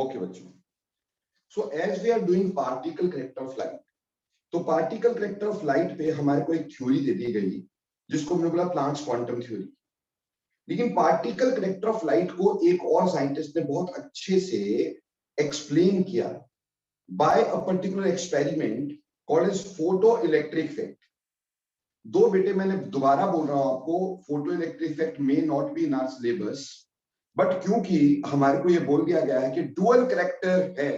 Okay बच्चों, so as we are doing particle character of light, तो particle character of light पे हमारे को एक थ्योरी दे दी गई जिसको हमने बोला प्लांक्स क्वांटम थ्योरी। लेकिन पार्टिकल करेक्टर ऑफ लाइट को एक और साइंटिस्ट ने बहुत अच्छे से एक्सप्लेन किया by a particular experiment called as photo electric effect. दो बेटे मैंने दोबारा बोल रहा हूं आपको, photo electric effect may not be in our syllabus, but क्योंकि हमारे को ये बोल दिया गया है कि डुअल करेक्टर है,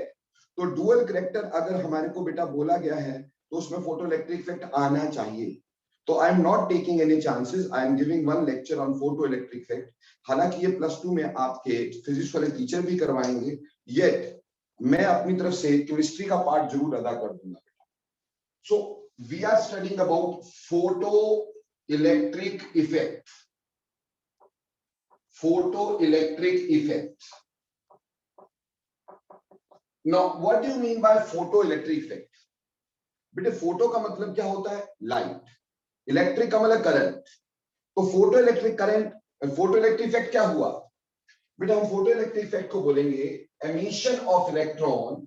तो डुअल करेक्टर अगर हमारे को बेटा बोला गया है तो उसमें फोटो इलेक्ट्रिक इफेक्ट आना चाहिए। तो I am not taking any chances, I am giving one lecture on photo electric effect. हालांकि ये +2 में आपके फिजिक्स वाले टीचर भी करवाएंगे, येट मैं अपनी तरफ से केमिस्ट्री का पार्ट जरूर अदा कर दूंगा। So we are studying about photo electric effect, photoelectric effect. Now what do you mean by photoelectric effect? बेटे फोटो का मतलब क्या होता है? लाइट। इलेक्ट्रिक का मतलब करंट। तो photo electric current, photo electric effect क्या हुआ बेटा? हम फोटो इलेक्ट्रिक इफेक्ट को बोलेंगे emission of electron,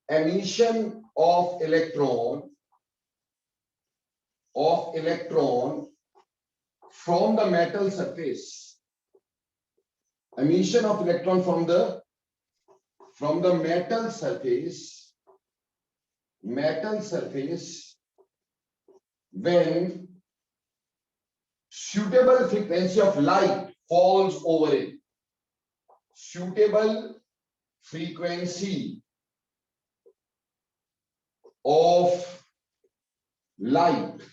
emission of electron from the metal surface, emission of electron from the metal surface when suitable frequency of light falls over it. Suitable frequency of light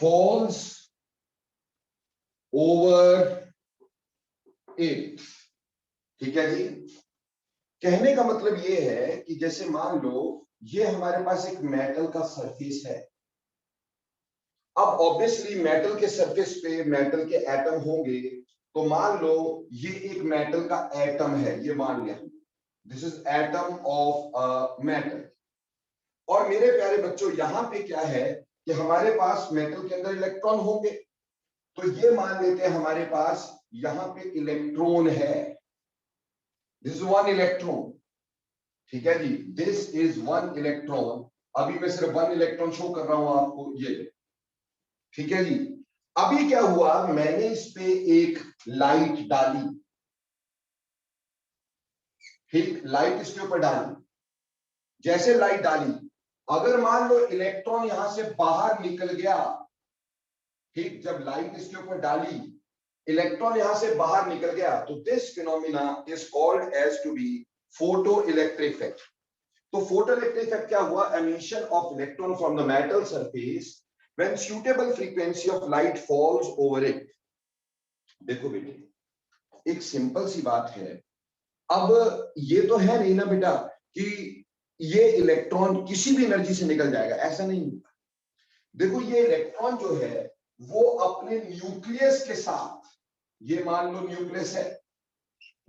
falls over it. ठीक है जी। कहने का मतलब ये है कि जैसे मान लो ये हमारे पास एक मेटल का सरफेस है। अब ऑब्वियसली मेटल के सरफेस पे मेटल के एटम होंगे, तो मान लो ये एक मेटल का एटम है, ये मान लिया, this is atom of metal. और मेरे प्यारे बच्चों यहां पे क्या है कि हमारे पास मेटल के अंदर इलेक्ट्रॉन होंगे, तो ये मान लेते हैं हमारे पास यहां पे इलेक्ट्रॉन है, दिस इज 1 इलेक्ट्रॉन। ठीक है जी, दिस इज 1 इलेक्ट्रॉन। अभी मैं सिर्फ 1 इलेक्ट्रॉन शो कर रहा हूं आपको, ये ठीक है जी। अभी क्या हुआ, मैंने इस पे एक लाइट डाली, ठीक, लाइट इसके ऊपर डाली। जैसे लाइट डाली, अगर मान लो इलेक्ट्रॉन यहां से बाहर निकल गया, ठीक, जब लाइट इसके ऊपर डाली इलेक्ट्रॉन यहां से बाहर निकल गया, तो this phenomena is called as to be photo electric effect. तो फोटो इलेक्ट्रिक इफेक्ट क्या हुआ? Emission of electron from the metal surface when suitable frequency of light falls over it. देखो बेटे, एक सिंपल सी बात है, अब ये तो है नहीं ना बेटा कि ये इलेक्ट्रॉन किसी भी एनर्जी से निकल जाएगा, ऐसा नहीं होगा। देखो ये इलेक्ट्रॉन जो है वो अपने न्यूक्लियस के साथ, ये मान लो न्यूक्लियस है,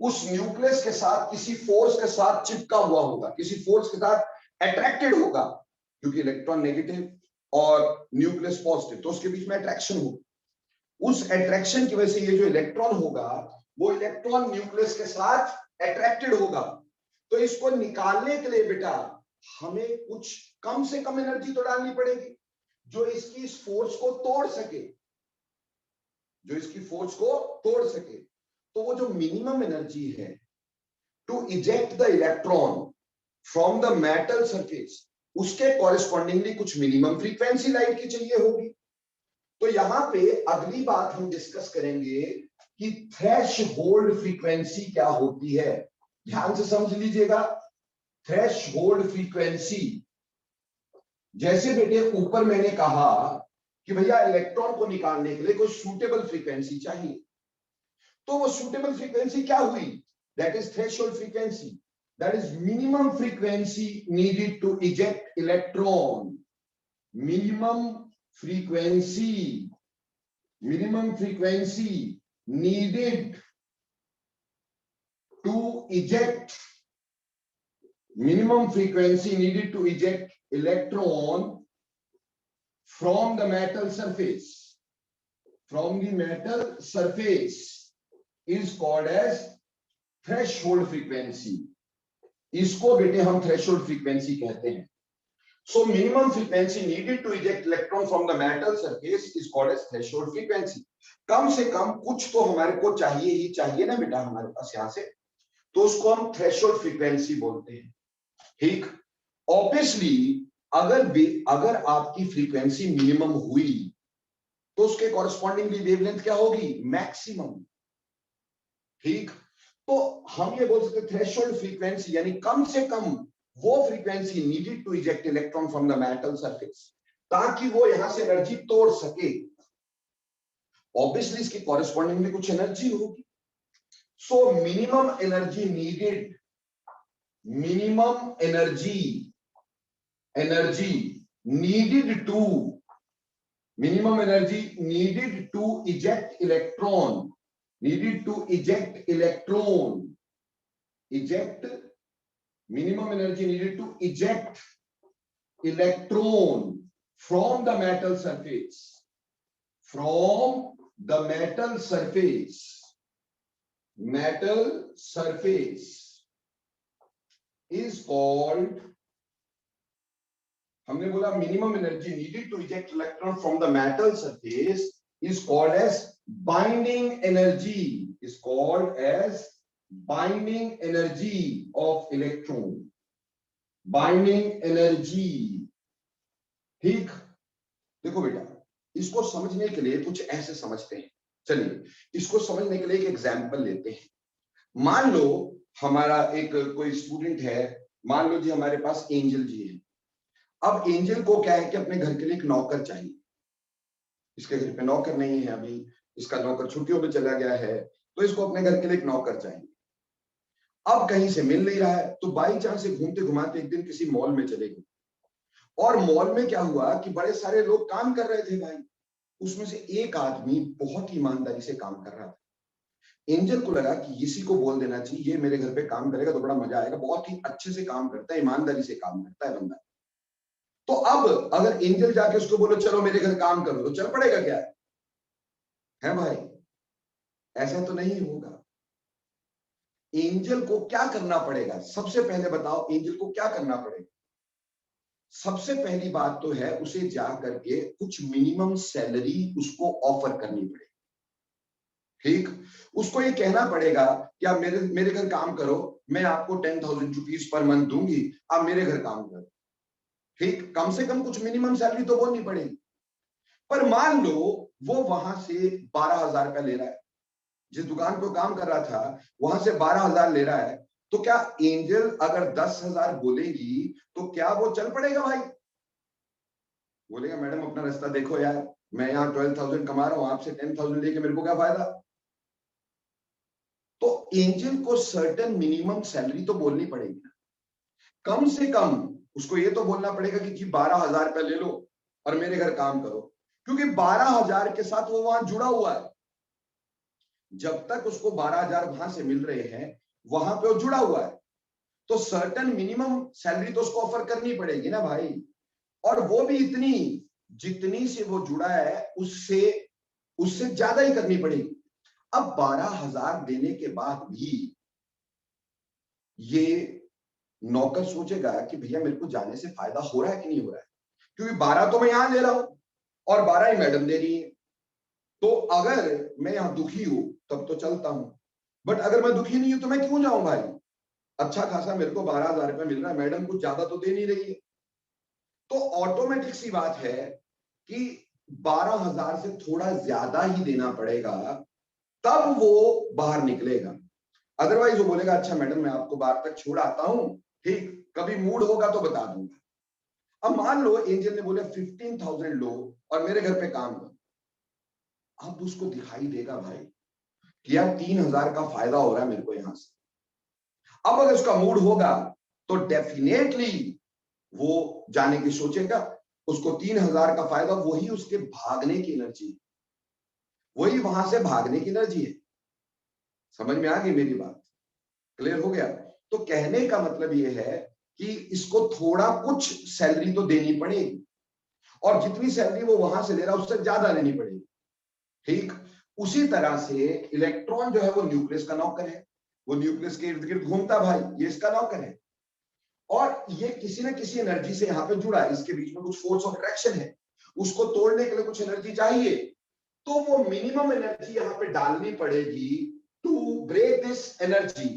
उस न्यूक्लियस के साथ किसी फोर्स के साथ चिपका हुआ होगा, किसी फोर्स के साथ अट्रैक्टेड होगा, क्योंकि इलेक्ट्रॉन नेगेटिव और न्यूक्लियस पॉजिटिव, तो उसके बीच में अट्रैक्शन होगा। उस अट्रैक्शन की वजह से ये जो इलेक्ट्रॉन होगा वो इलेक्ट्रॉन न्यूक्लियस के साथ अट्रैक्टेड होगा। तो इसको निकालने के लिए बेटा हमें कुछ कम से कम एनर्जी तो डालनी पड़ेगी जो इसकी इस फोर्स को तोड़ सके, जो इसकी फोर्स को तोड़ सके। तो वो जो मिनिमम एनर्जी है to eject the electron from the metal surface, उसके कॉरेस्पॉन्डिंगली कुछ मिनिमम फ्रीक्वेंसी लाइट की चाहिए होगी। तो यहां पे अगली बात हम डिस्कस करेंगे कि थ्रेशहोल्ड फ्रीक्वेंसी क्या होती है। ध्यान से समझ लीजिएगा, थ्रेशहोल्ड फ्रीक्वेंसी, जैसे बेटे ऊपर मैंने कहा कि भैया इलेक्ट्रॉन को निकालने के लिए कोई सूटेबल फ्रीक्वेंसी चाहिए, तो वो सूटेबल फ्रीक्वेंसी क्या हुई? That is threshold frequency, that is minimum frequency needed to eject electron. Minimum frequency needed to eject, minimum frequency needed to eject electron from the metal surface, is called as threshold frequency, इसको बेटे हम threshold frequency कहते हैं। So minimum frequency needed to eject electron from the metal surface is called as threshold frequency. कम से कम कुछ तो हमारे को चाहिए ही चाहिए ना बेटा हमारे पास यहां से, तो उसको हम थ्रेशोल्ड फ्रीक्वेंसी बोलते हैं। ठीक, ऑब्वियसली अगर आपकी फ्रीक्वेंसी मिनिमम हुई तो उसके कॉरेस्पॉन्डिंगली वेवलेंथ क्या होगी, मैक्सिमम। ठीक, तो हम ये बोल सकते थ्रेशोल्ड फ्रीक्वेंसी यानी कम से कम वो frequency needed to eject electron from the metal surface, ताकि वो यहां से एनर्जी तोड़ सके। ऑब्वियसली इसकी कॉरेस्पॉन्डिंगली कुछ एनर्जी होगी। So minimum energy needed, minimum energy needed to, minimum energy needed to eject electron, minimum energy needed to eject electron from the metal surface, metal surface is called, हमने बोला minimum energy needed to eject electron from the metal surface is called as binding energy, is called as binding energy of electron, binding energy. ठीक, देखो बेटा इसको समझने के लिए कुछ ऐसे समझते हैं। चलिए इसको समझने के लिए एक एग्जांपल लेते हैं। मान लो हमारा एक कोई स्टूडेंट है, मान लो जी हमारे पास एंजल जी है। अब एंजल को क्या है कि अपने घर के लिए एक नौकर चाहिए। इसके घर पे नौकर नहीं है, अभी इसका नौकर छुट्टियों पे चला गया है, तो इसको अपने घर के लिए एक नौकर चाहिए। अब कहीं से मिल नहीं रहा है, तो बाई चांस से घूमते घुमाते एक दिन किसी मॉल में चले गए, और मॉल में क्या हुआ कि बड़े सारे लोग काम कर रहे थे भाई, उसमें से एक आदमी बहुत ईमानदारी से काम कर रहा था। एंजल को लगा कि इसी को बोल देना चाहिए, ये मेरे घर पे काम करेगा तो बड़ा मजा आएगा, बहुत ही अच्छे से काम करता है, ईमानदारी से काम करता है बंदा। तो अब अगर एंजल जाके उसको बोलो चलो मेरे घर काम करो, तो चल पड़ेगा क्या है भाई? ऐसा तो नहीं होगा। एंजल को क्या करना पड़ेगा, सबसे पहले बताओ एंजल को क्या करना पड़ेगा? सबसे पहली बात तो है उसे जा करके कुछ मिनिमम सैलरी उसको ऑफर करनी पड़ेगी। ठीक, उसको ये कहना पड़ेगा कि आप मेरे घर काम करो, मैं आपको 10,000 रुपीज पर मंथ दूंगी, आप मेरे घर काम करो। ठीक, कम से कम कुछ मिनिमम सैलरी तो बोलनी पड़ेगी। पर मान लो वो वहां से 12,000 रुपया ले रहा है, जिस दुकान पे काम कर रहा था वहां से 12,000 ले रहा है, तो क्या एंजल अगर 10,000 बोलेगी तो क्या वो चल पड़ेगा भाई? बोलेगा मैडम अपना रास्ता देखो यार, मैं यहाँ 12,000 कमा रहा हूं, आपसे 10,000 लेके मेरे को क्या फायदा? तो एंजल को सर्टेन मिनिमम सैलरी तो बोलनी पड़ेगी ना। कम से कम उसको ये तो बोलना पड़ेगा कि जी 12,000 रुपया ले लो और मेरे घर काम करो, क्योंकि 12,000 के साथ वो वहां जुड़ा हुआ है। जब तक उसको 12,000 वहां से मिल रहे हैं वहां पे वो जुड़ा हुआ है, तो सर्टेन मिनिमम सैलरी तो उसको ऑफर करनी पड़ेगी ना भाई, और वो भी इतनी जितनी से वो जुड़ा है उससे ज्यादा ही करनी पड़ेगी। अब 12,000 देने के बाद भी ये नौकर सोचेगा कि भैया मेरे को जाने से फायदा हो रहा है कि नहीं हो रहा है, क्योंकि 12 तो मैं यहां ले रहा हूं और 12 ही मैडम दे रही है। तो अगर मैं यहां दुखी हूं तब तो चलता हूं, बट अगर मैं दुखी नहीं हूं तो मैं क्यों जाऊं भाई? अच्छा खासा मेरे को 12,000 रुपया मिल रहा है, मैडम कुछ ज्यादा तो दे नहीं रही है। तो ऑटोमेटिक सी बात है कि 12,000 से थोड़ा ज्यादा ही देना पड़ेगा, तब वो बाहर निकलेगा। अदरवाइज वो बोलेगा अच्छा मैडम मैं आपको बाहर तक छोड़ आता हूं, ठीक, कभी मूड होगा तो बता दूंगा। अब मान लो एंजल ने बोले 15,000 लो और मेरे घर पे काम करो। अब उसको दिखाई देगा भाई कि यार 3,000 का फायदा हो रहा है मेरे को यहां से। अब अगर उसका मूड होगा तो डेफिनेटली वो जाने की सोचेगा, उसको 3,000 का फायदा, वही उसके भागने की एनर्जी, वही वहां से भागने की एनर्जी है। समझ में आ गई मेरी बात? क्लियर हो गया? तो कहने का मतलब ये है कि इसको थोड़ा कुछ सैलरी तो देनी पड़ेगी, और जितनी सैलरी वो वहां से ले रहा है उससे ज्यादा लेनी पड़ेगी। ठीक, उसी तरह से इलेक्ट्रॉन जो है वो न्यूक्लियस का नौकर है। वो न्यूक्लियस के इर्द गिर्द घूमता भाई, ये इसका नौकर है, और ये किसी न किसी एनर्जी से यहाँ पे जुड़ा है, इसके बीच में कुछ फोर्स ऑफ अट्रैक्शन है, उसको तोड़ने के लिए कुछ एनर्जी चाहिए, तो वो मिनिमम एनर्जी यहाँ पे डालनी पड़ेगी to break this energy,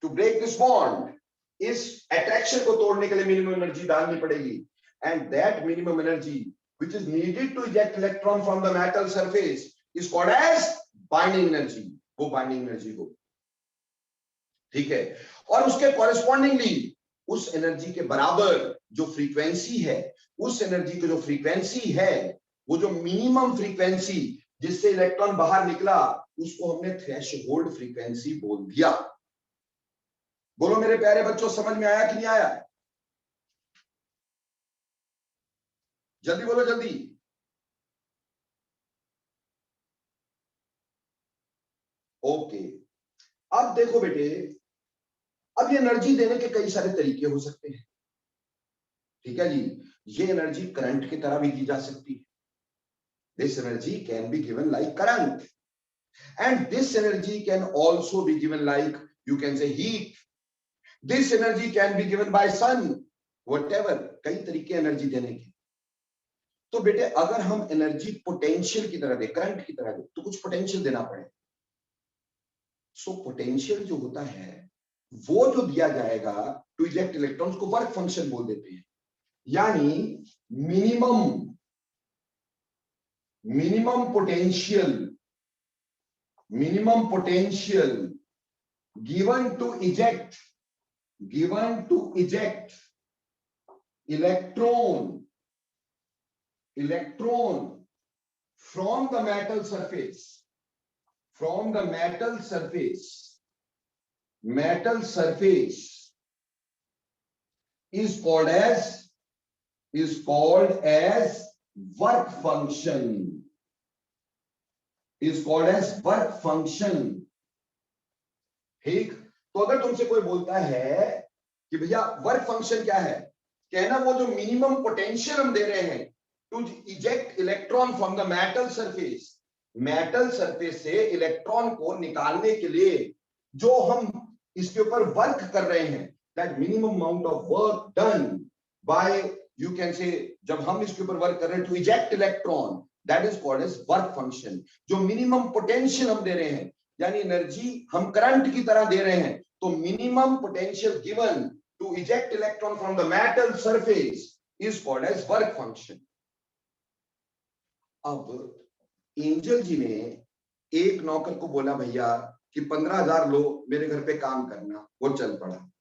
to break this bond, इस अट्रैक्शन को तोड़ने के लिए मिनिमम एनर्जी डालनी पड़ेगी, and that minimum energy which is needed to eject electron from the metal surface is called as binding energy, वो binding energy को, ठीक है। और उसके कॉरेस्पॉन्डिंगली उस एनर्जी के बराबर जो फ्रीक्वेंसी है, उस एनर्जी की जो फ्रीक्वेंसी है, वो जो मिनिमम फ्रीक्वेंसी जिससे इलेक्ट्रॉन बाहर निकला, उसको हमने थ्रेशोल्ड फ्रीक्वेंसी बोल दिया। बोलो मेरे प्यारे बच्चों, समझ में आया कि नहीं आया? जल्दी बोलो जल्दी। ओके, अब देखो बेटे, अब ये एनर्जी देने के कई सारे तरीके हो सकते हैं, ठीक है जी। ये एनर्जी करंट की तरह भी दी जा सकती है, this energy can be given like current, and this energy can also be given like, you can say heat, this energy can be given by sun, whatever, कई तरीके एनर्जी देने के। तो बेटे अगर हम एनर्जी पोटेंशियल की तरह दे, करंट की तरह दे, तो कुछ पोटेंशियल देना पड़े। सो पोटेंशियल जो होता है वो जो दिया जाएगा टू इजेक्ट इलेक्ट्रॉन्स को वर्क फंक्शन बोल देते हैं, यानी minimum potential given to eject electron from the metal surface is called as work function, ठीक। तो अगर तुमसे कोई बोलता है कि भैया वर्क फंक्शन क्या है, कहना वो जो मिनिमम पोटेंशियल हम दे रहे हैं to eject electron from the metal surface से इलेक्ट्रॉन को निकालने के लिए जो हम इसके ऊपर वर्क कर रहे हैं, that minimum amount of work done by, you can say, जब हम इसके ऊपर वर्क कर रहे हैं to eject electron, that is called as work function. जो मिनिमम पोटेंशियल हम दे रहे हैं, यानी एनर्जी हम करंट की तरह दे रहे हैं, तो minimum potential given to eject electron from the metal surface is called as work function. अब एंजल जी ने एक नौकर को बोला भैया कि 15,000 लो, मेरे घर पे काम करना, वो चल पड़ा।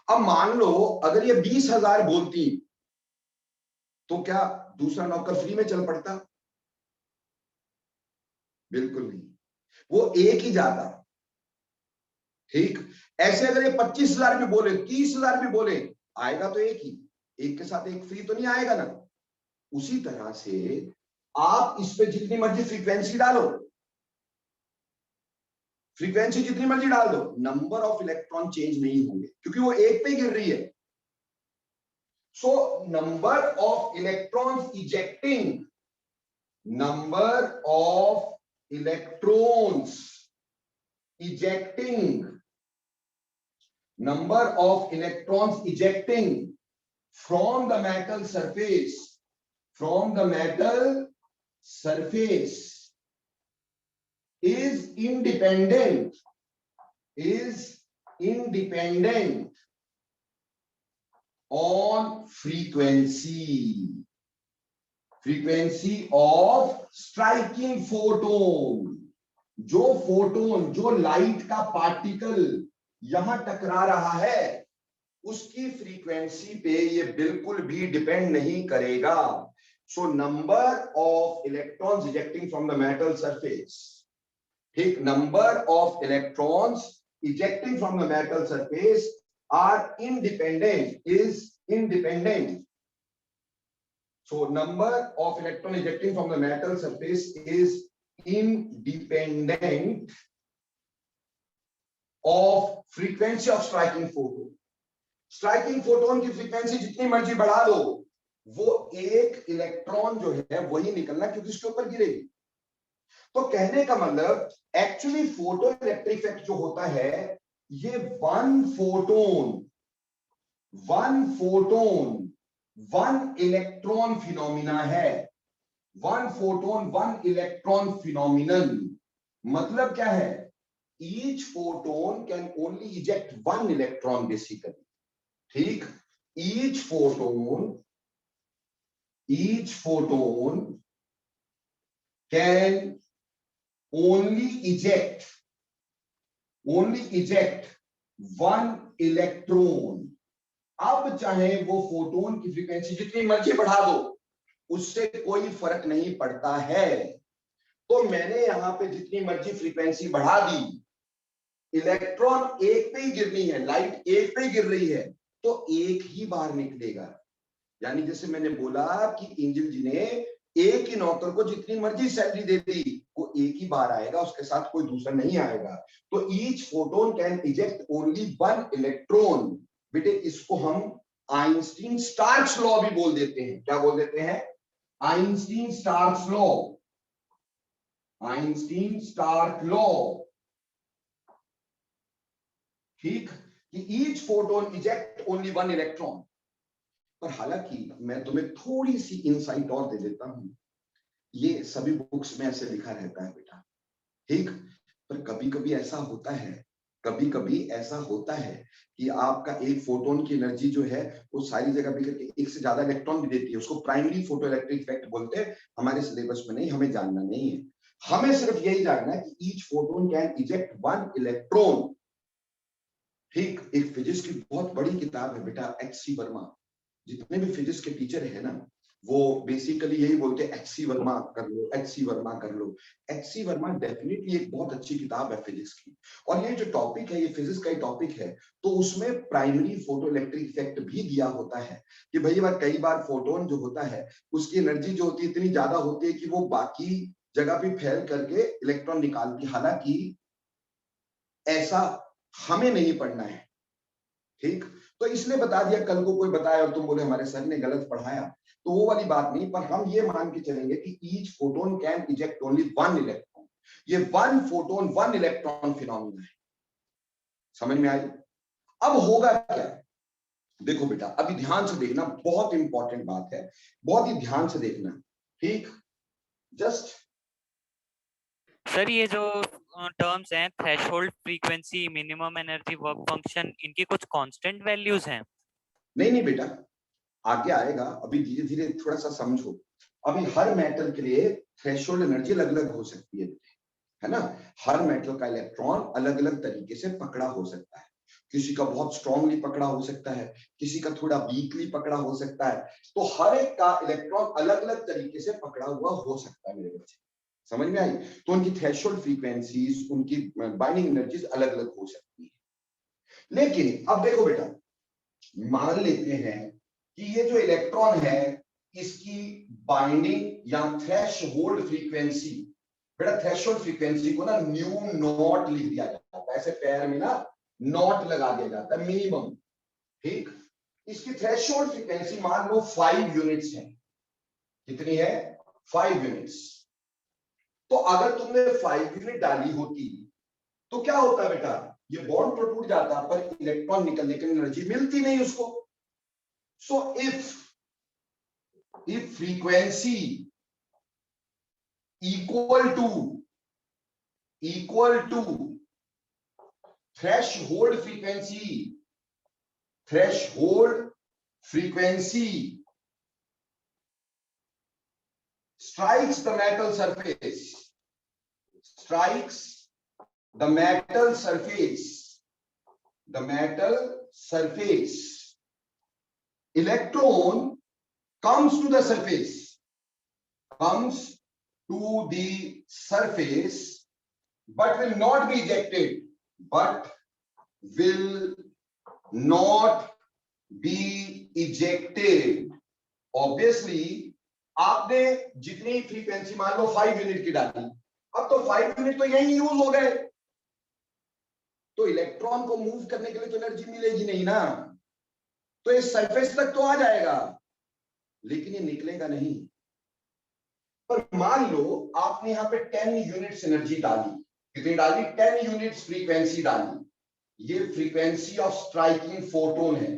अब मान लो अगर ये 20,000 बोलती तो क्या दूसरा नौकर फ्री में चल पड़ता? बिल्कुल नहीं, वो एक ही जाता, ठीक। ऐसे अगर ये 25,000 भी बोले, 30,000 भी बोले, आएगा तो एक के साथ एक फ्री तो नहीं आएगा ना। उसी तरह से आप इस पे जितनी मर्जी फ्रीक्वेंसी डालो, जितनी मर्जी डाल दो, नंबर ऑफ इलेक्ट्रॉन चेंज नहीं होंगे, क्योंकि वो एक पे गिर रही है। सो number of electrons ejecting from the metal surface is independent on frequency of striking photon। जो लाइट का पार्टिकल यहां टकरा रहा है, उसकी फ्रीक्वेंसी पे ये बिल्कुल भी डिपेंड नहीं करेगा। So number of electrons ejecting from the metal surface, ठीक, number of electrons ejecting from the metal surface are independent. So number of electron ejecting from the metal surface is independent of frequency of striking photon. Striking photon की frequency जितनी मर्जी बढ़ा दो, वो एक electron जो है वही निकलना, क्योंकि इसके ऊपर गिरेगी। तो कहने का मतलब एक्चुअली फोटो इलेक्ट्रिक इफेक्ट जो होता है ये one photon one electron phenomena है। One photon one electron phenomenon मतलब क्या है? Each photon can only eject one electron basically. ठीक, ईच फोटोन कैन only eject one electron। अब चाहे वो फोटोन की फ्रीक्वेंसी जितनी मर्जी बढ़ा दो, उससे कोई फर्क नहीं पड़ता है। तो मैंने यहां पे जितनी मर्जी फ्रीक्वेंसी बढ़ा दी, इलेक्ट्रॉन एक पे ही गिरनी है, लाइट एक पे ही गिर रही है, तो एक ही बार निकलेगा। यानी जैसे मैंने बोला कि एंजल जी ने एक ही नौकर को जितनी मर्जी सैलरी दे दी, वो एक ही बार आएगा, उसके साथ कोई दूसरा नहीं आएगा। तो each photon can eject only one electron. बेटे इसको हम आइंस्टीन स्टार्क्स लॉ भी बोल देते हैं। क्या बोल देते हैं? Einstein Stark's law. Einstein Stark law. ठीक, कि each photon eject only one electron. पर हालांकि मैं तुम्हें थोड़ी सी इंसाइट और दे देता हूं, ये सभी बुक्स में ऐसे लिखा रहता है बेटा, ठीक, पर कभी कभी ऐसा होता है कि आपका एक फोटोन की एनर्जी जो है वो सारी जगह बिखर के एक से ज्यादा इलेक्ट्रॉन भी देती है। उसको प्राइमरी फोटो इलेक्ट्रिक इफेक्ट बोलते हैं। हमारे सिलेबस में नहीं, हमें जानना नहीं है। हमें सिर्फ यही जानना है कि each photon can eject one electron. ठीक, एक फिजिक्स की बहुत बड़ी किताब है बेटा, एच.सी. वर्मा। जितने भी फिजिक्स के टीचर है ना, वो बेसिकली यही बोलते हैं एच.सी. वर्मा कर लो, एच.सी. वर्मा कर लो। एच.सी. वर्मा डेफिनेटली एक बहुत अच्छी किताब है फिजिक्स की। और ये जो टॉपिक है, ये फिजिक्स का ही टॉपिक है, तो उसमें प्राइमरी फोटो इलेक्ट्रिक इफेक्ट भी दिया होता है कि भाई बार कई बार फोटोन जो होता है उसकी एनर्जी जो होती है इतनी ज्यादा होती है कि वो बाकी जगह पे फैल करके इलेक्ट्रॉन निकालती। हालांकि ऐसा हमें नहीं पढ़ना है। ठीक, तो इसलिए बता दिया, कल को कोई बताया और तुम बोले हमारे सर ने गलत पढ़ाया, तो वो वाली बात नहीं। पर हम ये मान के चलेंगे कि each photon can eject only one electron. ये one photon one electron phenomena है। समझ में आई? अब होगा क्या? देखो बेटा, अभी ध्यान से देखना, बहुत इंपॉर्टेंट बात है, बहुत ही ध्यान से देखना। ठीक, जस्ट सर ये जो टर्म्स हैं, threshold frequency, minimum energy work function, इनकी कुछ कांस्टेंट वैल्यूज हैं? नहीं बेटा, आगे आएगा, अभी धीरे धीरे थोड़ा सा समझो। अभी हर मेटल के लिए थ्रेशोल्ड एनर्जी अलग अलग हो सकती है ना। हर मेटल का इलेक्ट्रॉन अलग अलग तरीके से पकड़ा हो सकता है। किसी का बहुत स्ट्रांगली पकड़ा हो सकता है, किसी का थोड़ा वीकली पकड़ा हो सकता है। तो हर एक का इलेक्ट्रॉन अलग अलग तरीके से पकड़ा हुआ हो सकता है मेरे बच्चे। समझ में आई? तो उनकी थ्रेशोल्ड फ्रीक्वेंसीज, उनकी बाइंडिंग एनर्जीज अलग अलग हो सकती है। लेकिन अब देखो बेटा, मान लेते हैं कि ये जो इलेक्ट्रॉन है इसकी बाइंडिंग या थ्रेशोल्ड फ्रीक्वेंसी, बेटा थ्रेशोल्ड फ्रीक्वेंसी को ना न्यू नॉट लिख दिया जाता है, ऐसे पैर में ना नॉट लगा दिया जाता है, मिनिमम। ठीक, इसकी थ्रेशोल्ड फ्रीक्वेंसी मान लो 5 यूनिट्स है। कितनी है? 5 यूनिट्स। तो अगर तुमने 5 यूनिट डाली होती तो क्या होता बेटा? ये बॉन्ड तो टूट जाता, पर इलेक्ट्रॉन निकलने की एनर्जी मिलती नहीं उसको। सो if frequency equal to threshold frequency strikes the metal surface, electron comes to the surface, but will not be ejected, obviously आपने जितनी फ्रीक्वेंसी मान लो 5 यूनिट की डाली, अब तो 5 यूनिट तो यही यूज हो गए, तो इलेक्ट्रॉन को मूव करने के लिए तो एनर्जी मिलेगी नहीं ना। तो इस सरफेस तक तो आ जाएगा, लेकिन ये निकलेगा नहीं। पर मान लो आपने यहां पे 10 यूनिट्स एनर्जी डाली। कितनी डाली? 10 यूनिट्स फ्रीक्वेंसी डाली। ये फ्रीक्वेंसी ऑफ स्ट्राइकिंग फोटोन है।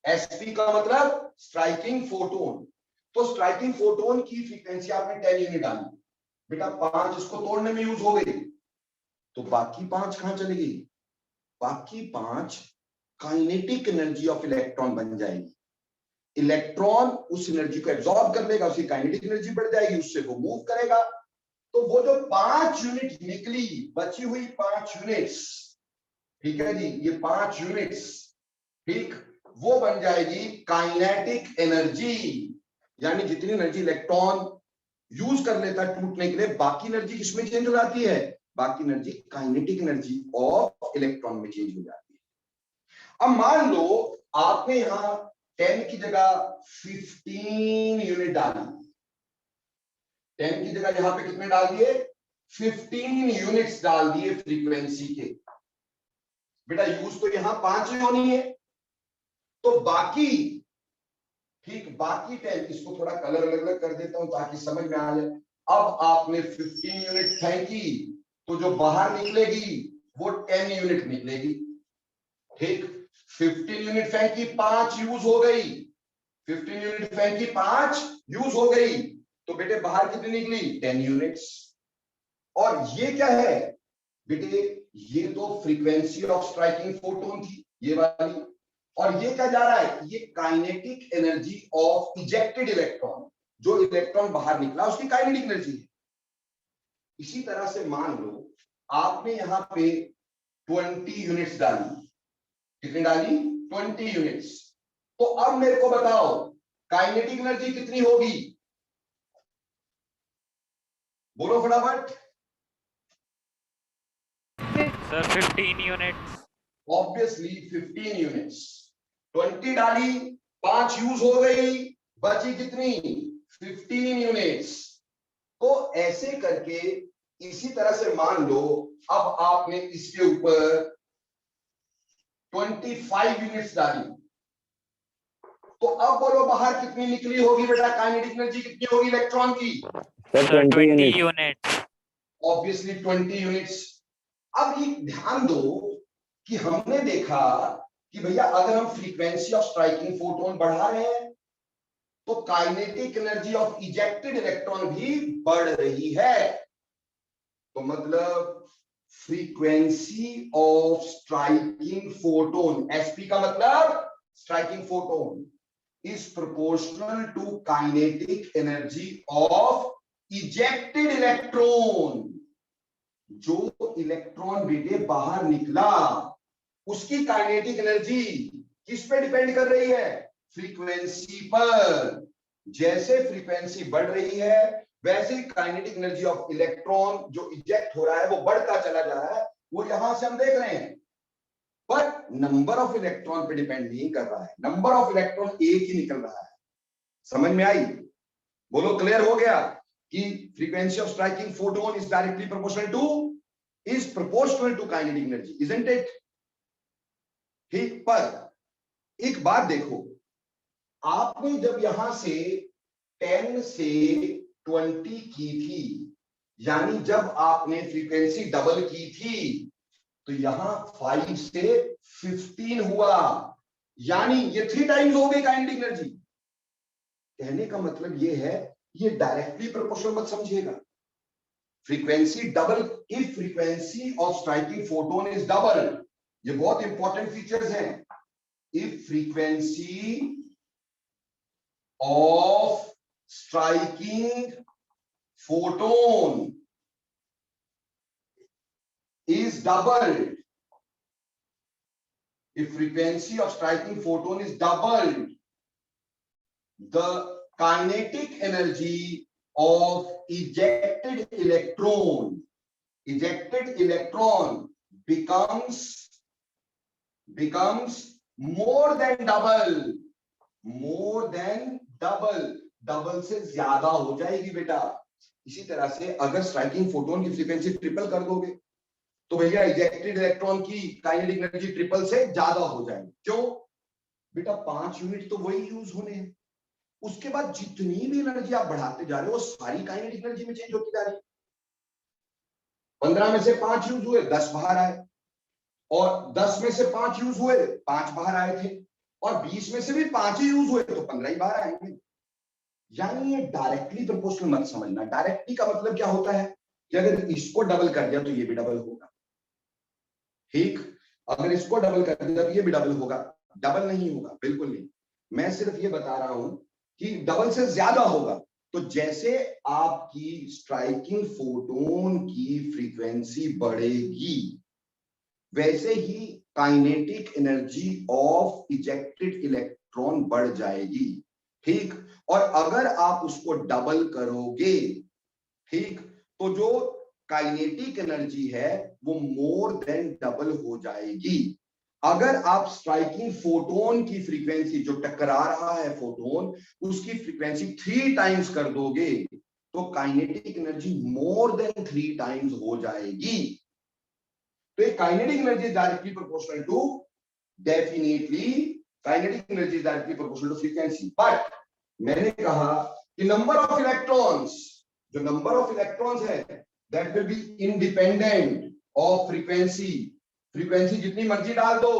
एसपी का मतलब स्ट्राइकिंग फोटोन। तो स्ट्राइकिंग फोटोन की फ्रीक्वेंसी आपने 10 यूनिट डाली, बेटा 5 इसको तोड़ने में यूज हो गई, तो बाकी 5 कहां चली गई? बाकी 5 काइनेटिक एनर्जी ऑफ इलेक्ट्रॉन बन जाएगी। इलेक्ट्रॉन उस एनर्जी को एब्जॉर्ब कर लेगा, उसकी काइनेटिक एनर्जी बढ़ जाएगी, उससे वो मूव करेगा। तो वो जो 5 यूनिट निकली, बची हुई 5 यूनिट्स, ठीक है जी, ये 5 यूनिट्स, ठीक, वो बन जाएगी काइनेटिक एनर्जी। यानी जितनी एनर्जी इलेक्ट्रॉन यूज कर लेता है टूटने के लिए, बाकी एनर्जी किसमें चेंज हो जाती है? बाकी energy kinetic energy of electron में चेंज हो जाती है। अब मान लो आपने यहां 10 की जगह 15 यूनिट डाली, 10 की जगह यहां पे कितने डाल दिए? 15 यूनिट्स डाल दिए फ्रीक्वेंसी के। बेटा यूज तो यहां 5 ही होनी है, तो बाकी, ठीक, बाकी 10, इसको थोड़ा कलर अलग अलग कर देता हूं ताकि समझ में आ जाए। अब आपने 15 यूनिट फेंकी, तो जो बाहर निकलेगी वो 10 यूनिट निकलेगी, ठीक। 15 यूनिट फेंकी, 5 यूज हो गई, 15 यूनिट फेंकी, 5 यूज हो गई, तो बेटे बाहर कितनी निकली? 10 यूनिट्स। और ये क्या है बेटे? ये तो फ्रीक्वेंसी ऑफ स्ट्राइकिंग फोटोन थी, ये वाली। और ये क्या जा रहा है? ये kinetic energy of ejected electron, जो इलेक्ट्रॉन बाहर निकला उसकी काइनेटिक एनर्जी है। इसी तरह से मान लो आपने यहां पे 20 यूनिट्स डाली, कितनी डाली? 20 यूनिट्स। तो अब मेरे को बताओ काइनेटिक एनर्जी कितनी होगी? बोलो फटाफट। Sir 15 units. Obviously 15 units. 20 डाली, 5 यूज हो गई, बची कितनी? 15 यूनिट्स। तो ऐसे करके इसी तरह से मान लो अब आपने इसके ऊपर 25 यूनिट्स डाली, तो अब बोलो बाहर कितनी निकली होगी बेटा? काइनेटिक एनर्जी कितनी होगी इलेक्ट्रॉन की? Sir 20 units. Obviously 20 units. अब ये ध्यान दो कि हमने देखा कि भैया अगर हम फ्रीक्वेंसी ऑफ स्ट्राइकिंग फोटोन बढ़ा रहे हैं तो kinetic energy of ejected electron भी बढ़ रही है। तो मतलब frequency of striking photon, SP का मतलब striking photon, is proportional to kinetic energy of ejected electron. जो इलेक्ट्रॉन बेटे बाहर निकला उसकी काइनेटिक एनर्जी किस पे डिपेंड कर रही है? फ्रीक्वेंसी पर। जैसे फ्रीक्वेंसी बढ़ रही है वैसे ही काइनेटिक एनर्जी ऑफ इलेक्ट्रॉन जो इजेक्ट हो रहा है वो बढ़ता चला जा रहा है। वो यहां से हम देख रहे हैं, पर नंबर ऑफ इलेक्ट्रॉन पे डिपेंड नहीं कर रहा है, नंबर ऑफ इलेक्ट्रॉन एक ही निकल रहा है। समझ में आई? बोलो क्लियर हो गया कि frequency of striking photon is directly proportional to kinetic energy, isn't it? ठीक। पर एक बात देखो, आपने जब यहां से 10 से 20 की थी, यानी जब आपने फ्रीक्वेंसी डबल की थी, तो यहां 5 से 15 हुआ, यानी ये 3 टाइम्स हो गई काइनेटिक एनर्जी। कहने का मतलब ये है, ये डायरेक्टली प्रोपोर्शनल मत समझिएगा। Frequency double, if frequency of striking photon is double, ये बहुत इंपॉर्टेंट फीचर्स हैं। If frequency of striking photon is doubled, if frequency of striking photon is doubled, the kinetic energy of ejected electron becomes more than double, double से ज्यादा हो जाएगी बेटा। इसी तरह से अगर स्ट्राइकिंग फोटोन की फ्रीक्वेंसी ट्रिपल कर दोगे तो भैया इजेक्टेड इलेक्ट्रॉन की काइनेटिक एनर्जी ट्रिपल से ज्यादा हो जाएगी। क्यों बेटा? 5 यूनिट तो वही यूज होने हैं, उसके बाद जितनी भी एनर्जी आप बढ़ाते जा रहे हो वो सारी काइनेटिक एनर्जी में चेंज होती जा रही है। 15 में से 5 यूज हुए, 10 बाहर आए। और 10 में से 5 यूज हुए, 5 बाहर आए थे, और 20 में से भी 5 ही यूज हुए तो 15 ही बाहर आएंगे। यानी ये डायरेक्टली प्रोपोर्शनल मत समझना। डायरेक्टली का मतलब क्या होता है कि अगर इसको डबल कर दिया तो ये भी डबल होगा, ठीक। अगर इसको डबल कर दिया तो ये भी डबल होगा। डबल नहीं होगा, बिल्कुल नहीं। मैं सिर्फ ये बता रहा हूं कि डबल से ज्यादा होगा। तो जैसे आपकी स्ट्राइकिंग फोटोन की फ्रीक्वेंसी बढ़ेगी, वैसे ही kinetic energy of ejected electron बढ़ जाएगी, ठीक। और अगर आप उसको डबल करोगे, ठीक, तो जो काइनेटिक एनर्जी है वो मोर देन डबल हो जाएगी। अगर आप स्ट्राइकिंग फोटोन की फ्रीक्वेंसी, जो टकरा रहा है फोटोन, उसकी फ्रीक्वेंसी 3 टाइम्स कर दोगे तो kinetic energy more than 3 times हो जाएगी। तो ये kinetic energy directly proportional to, definitely kinetic energy directly proportional to frequency. But मैंने कहा कि नंबर ऑफ इलेक्ट्रॉन्स, जो नंबर ऑफ इलेक्ट्रॉन्स है that will be independent of frequency. Frequency जितनी मर्जी डाल दो,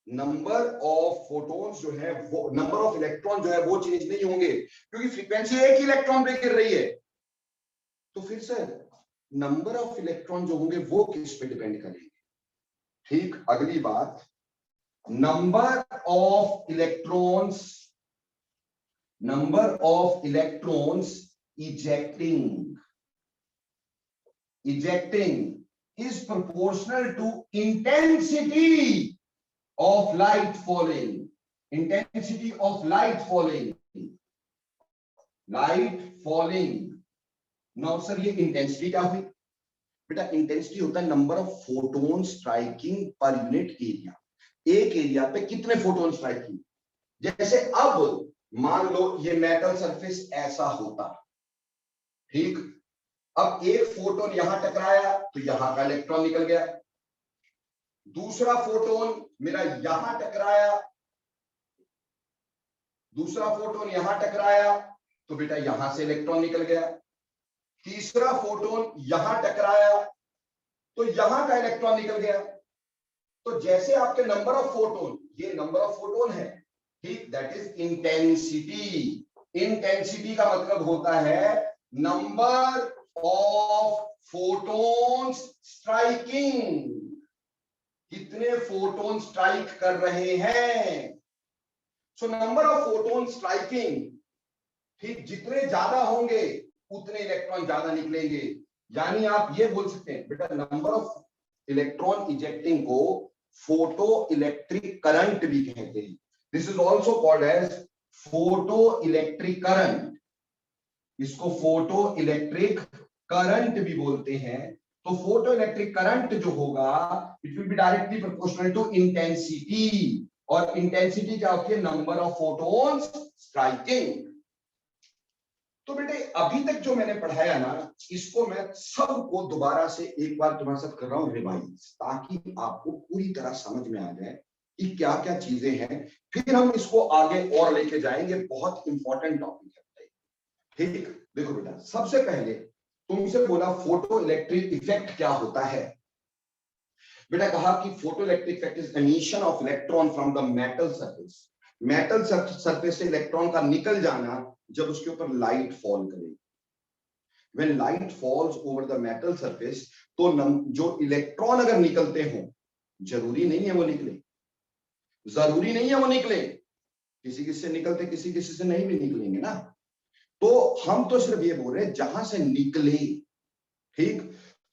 नंबर ऑफ फोटॉन्स जो है वो, नंबर ऑफ इलेक्ट्रॉन जो है वो चेंज नहीं होंगे, क्योंकि फ्रीक्वेंसी एक ही इलेक्ट्रॉन पे गिर रही है। तो फिर सर नंबर ऑफ इलेक्ट्रॉन जो होंगे वो किस पे डिपेंड करेंगे, ठीक। अगली बात, number of electrons, number of electrons ejecting is proportional to intensity of light falling. Intensity of light falling. Light falling. Now sir ये इंटेंसिटी क्या हुई बेटा? इंटेंसिटी होता है number of photon striking per unit area. एक area पे कितने photon striking. जैसे अब मान लो ये मेटल सरफेस ऐसा होता, ठीक। अब एक फोटोन यहां टकराया तो यहां का इलेक्ट्रॉन निकल गया, दूसरा फोटोन मेरा यहां टकराया, दूसरा फोटोन यहां टकराया तो बेटा यहां से इलेक्ट्रॉन निकल गया, तीसरा फोटोन यहां टकराया तो यहां का इलेक्ट्रॉन निकल गया। तो जैसे आपके नंबर ऑफ फोटोन, ये नंबर ऑफ फोटोन है, ठीक, दैट इज इंटेंसिटी। इंटेंसिटी का मतलब होता है नंबर ऑफ फोटोन्स स्ट्राइकिंग, कितने फोटोन स्ट्राइक कर रहे हैं। सो नंबर ऑफ फोटोन स्ट्राइकिंग, ठीक, जितने ज्यादा होंगे उतने इलेक्ट्रॉन ज्यादा निकलेंगे। यानी आप ये बोल सकते हैं बेटा नंबर ऑफ इलेक्ट्रॉन इजेक्टिंग को फोटो इलेक्ट्रिक करंट भी कहते हैं। This is also called as photo electric current. इसको फोटो इलेक्ट्रिक करंट भी बोलते हैं। तो फोटो इलेक्ट्रिक करंट जो होगा it will be directly proportional to intensity, और इंटेंसिटी क्या होती है? Number of photons striking. तो बेटे अभी तक जो मैंने पढ़ाया ना, इसको मैं सबको दोबारा से एक बार तुम्हारे साथ कर रहा हूं रिवाइज, ताकि आपको पूरी तरह समझ में आ जाए कि क्या क्या चीजें हैं। फिर हम इसको आगे और लेके जाएंगे। बहुत इंपॉर्टेंट टॉपिक है, ठीक। देखो बेटा, सबसे पहले तुमसे बोला फोटो इलेक्ट्रिक इफेक्ट क्या होता है। बेटा कहा कि photo electric effect is emission of electron from the metal surface. Metal surface से इलेक्ट्रॉन का निकल जाना जब उसके ऊपर लाइट फॉल करे। When light falls over the metal surface, तो जो इलेक्ट्रॉन अगर निकलते हो, जरूरी नहीं है वो निकले, जरूरी नहीं है वो निकले, किसी किसी से निकलते, किसी किसी से नहीं भी निकलेंगे ना। तो हम तो सिर्फ ये बोल रहे हैं जहां से निकले, ठीक।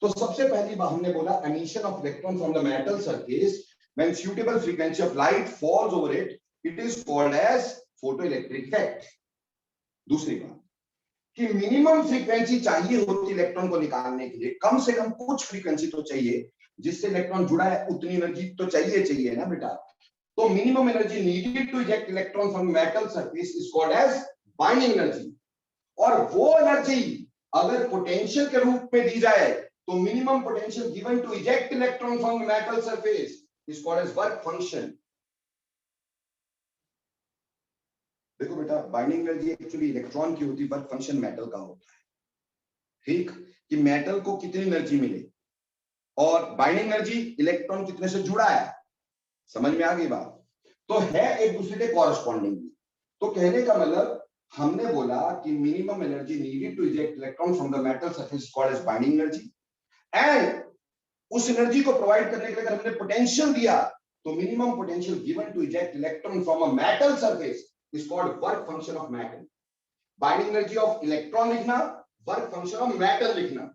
तो सबसे पहली बात हमने बोला emission of electron from the metal surface when suitable frequency of light falls over it, it is called as photoelectric effect। दूसरी बात कि मिनिमम फ्रीक्वेंसी चाहिए होती इलेक्ट्रॉन को निकालने के लिए, कम से कम कुछ फ्रीक्वेंसी तो चाहिए जिससे इलेक्ट्रॉन जुड़ा है, उतनी एनर्जी तो चाहिए ना बेटा। तो minimum energy needed to eject electron from metal surface is called as binding energy. और वो एनर्जी अगर पोटेंशियल के रूप में दी जाए तो minimum potential given to eject electron from metal surface is called as work function. देखो बेटा, बाइंडिंग एनर्जी एक्चुअली इलेक्ट्रॉन की होती है, वर्क फंक्शन मेटल का होता है, ठीक। कि मेटल को कितनी एनर्जी मिले, और बाइंडिंग एनर्जी इलेक्ट्रॉन कितने से जुड़ा है, समझ में आ गई बात, तो है एक दूसरे के कॉरस्पॉन्डिंग। तो कहने का मतलब हमने बोला कि minimum energy needed to eject electron from the metal surface called as binding energy, and उस एनर्जी को प्रोवाइड करने के लिए अगर हमने पोटेंशियल दिया तो minimum potential given to eject electron from a metal surface is called work function of metal. Binding energy of electron लिखना, वर्क फंक्शन ऑफ मेटल लिखना,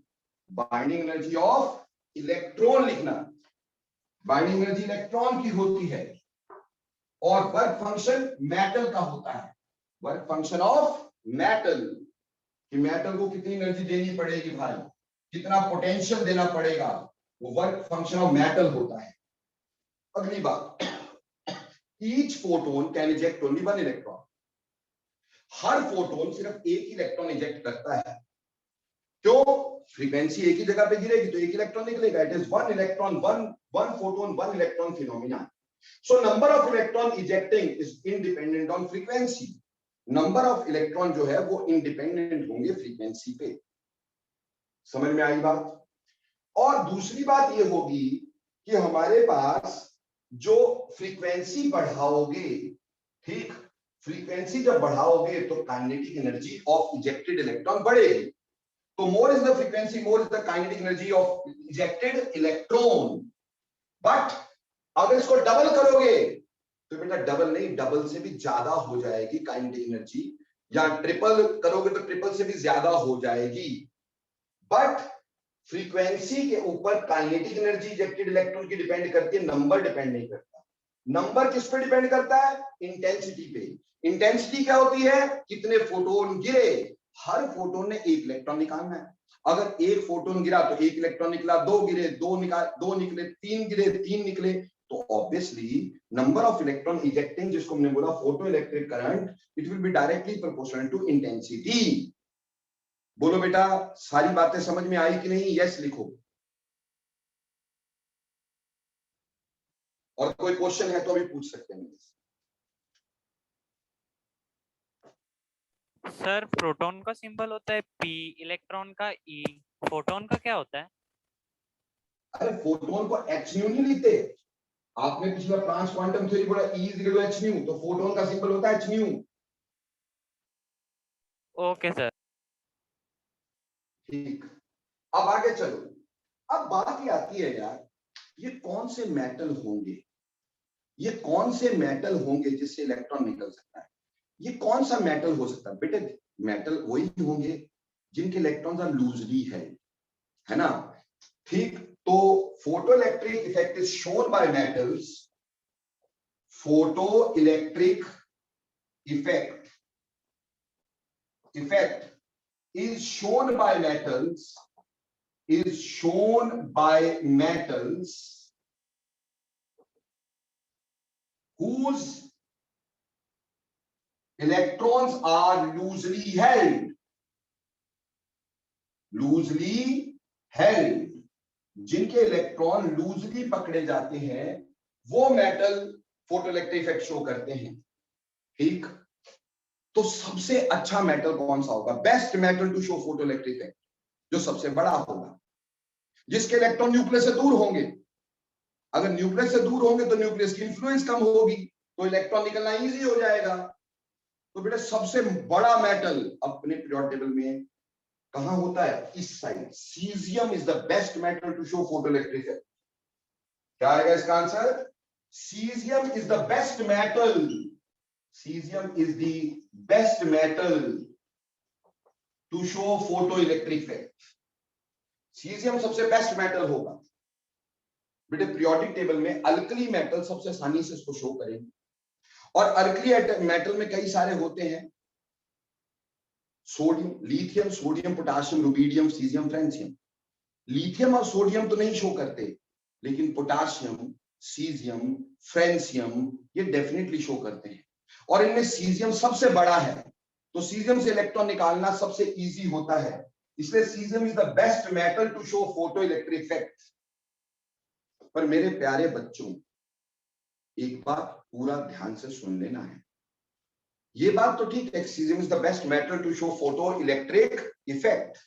बाइंडिंग एनर्जी ऑफ इलेक्ट्रॉन लिखना, बाइंडिंग एनर्जी इलेक्ट्रॉन की होती है और work function metal का होता है। वर्क फंक्शन ऑफ मेटल, कि मेटल को कितनी एनर्जी देनी पड़ेगी भाई, कितना पोटेंशियल देना पड़ेगा, वो वर्क फंक्शन ऑफ मेटल होता है। अगली बात, each photon can eject only one electron. Her photon सिर्फ एक इलेक्ट्रॉन इजेक्ट करता है। क्यों? फ्रीक्वेंसी एक ही जगह पे गिरेगी तो एक इलेक्ट्रॉन निकलेगा। It is one electron one photon one electron phenomena. So number of electron ejecting is independent on frequency. Number of electron जो है वो इंडिपेंडेंट होंगे फ्रीक्वेंसी पे। समझ में आई बात? और दूसरी बात ये होगी कि हमारे पास जो फ्रीक्वेंसी बढ़ाओगे, ठीक, फ्रीक्वेंसी जब बढ़ाओगे तो kinetic energy of ejected electron बढ़ेगी। तो more is the frequency, more is the kinetic energy of ejected electron. But अगर इसको डबल करोगे तो बेटा डबल नहीं, डबल से भी ज्यादा हो जाएगी काइनेटिक एनर्जी, या ट्रिपल करोगे तो ट्रिपल से भी ज्यादा हो जाएगी। बट फ्रीक्वेंसी के ऊपर काइनेटिक एनर्जी इजेक्टेड इलेक्ट्रॉन की डिपेंड करती है, नंबर डिपेंड नहीं करता। नंबर किस पे डिपेंड करता है? इंटेंसिटी पे। इंटेंसिटी क्या होती है? कितने फोटोन गिरे। हर फोटोन ने एक इलेक्ट्रॉन निकालना है। अगर एक फोटोन गिरा तो एक इलेक्ट्रॉन निकला, दो गिरे दो निकले, तीन गिरे तीन निकले, तो obviously number of electron ejecting, जिसको हमने बोला photo electric current, it will be directly proportional to intensity. बोलो बेटा, सारी बातें समझ में आई कि नहीं? यस लिखो। और कोई क्वेश्चन है तो अभी पूछ सकते हैं। सर प्रोटॉन का सिंबल होता है पी, इलेक्ट्रॉन का ई, फोटोन का क्या होता है? अरे फोटोन को एच न्यू नहीं लिखते। आपने पिछला ब्रांच क्वांटम थ्योरी बोला E is equal to h nu, तो फोटोन का सिंबल होता है एच न्यू। Okay sir. ठीक, अब आगे चलो। अब बात ये आती है यार, ये कौन से मेटल होंगे, ये कौन से मेटल होंगे जिससे इलेक्ट्रॉन निकल सकता है? ये कौन सा मेटल हो सकता है बेटे? मेटल वही होंगे जिनके इलेक्ट्रॉन्स आर लूजली है ना? ठीक, तो photo electric effect is shown by metals. Photo electric effect is shown by metals, whose electrons are loosely held. जिनके इलेक्ट्रॉन लूजली पकड़े जाते हैं वो मेटल फोटोइलेक्ट्रिक इफेक्ट शो करते हैं। ठीक, तो सबसे अच्छा मेटल कौन सा होगा? Best metal to show photoelectric effect, जो सबसे बड़ा होगा, जिसके इलेक्ट्रॉन न्यूक्लियस से दूर होंगे। अगर न्यूक्लियस से दूर होंगे तो न्यूक्लियस की इन्फ्लुएंस कम होगी, तो इलेक्ट्रॉन निकलना इजी हो जाएगा। तो बेटा सबसे बड़ा मेटल अपने पीरियोडिक टेबल में कहां होता है? इस side. Caesium is the best metal to show photoelectric effect. क्या आएगा इसका answer? Caesium is the best metal. Cesium is the best metal to show photoelectric effect. Cesium सबसे बेस्ट मेटल होगा बेटे। पीरियोडिक टेबल में अल्कली मेटल सबसे आसानी से इसको शो करेंगे, और अल्कली मेटल में कई सारे होते हैं, sodium, lithium, sodium, potassium, rubidium, caesium, francium. Lithium और सोडियम तो नहीं शो करते, लेकिन पोटाशियम, सीजियम, फ्रेंसियम ये डेफिनेटली शो करते हैं। और इनमें सीजियम सबसे बड़ा है, तो सीजियम से इलेक्ट्रॉन निकालना सबसे इजी होता है, इसलिए caesium is the best metal to show photo electric effect. पर मेरे प्यारे बच्चों, एक बात पूरा ध्यान से सुन लेना है। ये बात तो ठीक है, caesium is the best metal to show photo electric effect,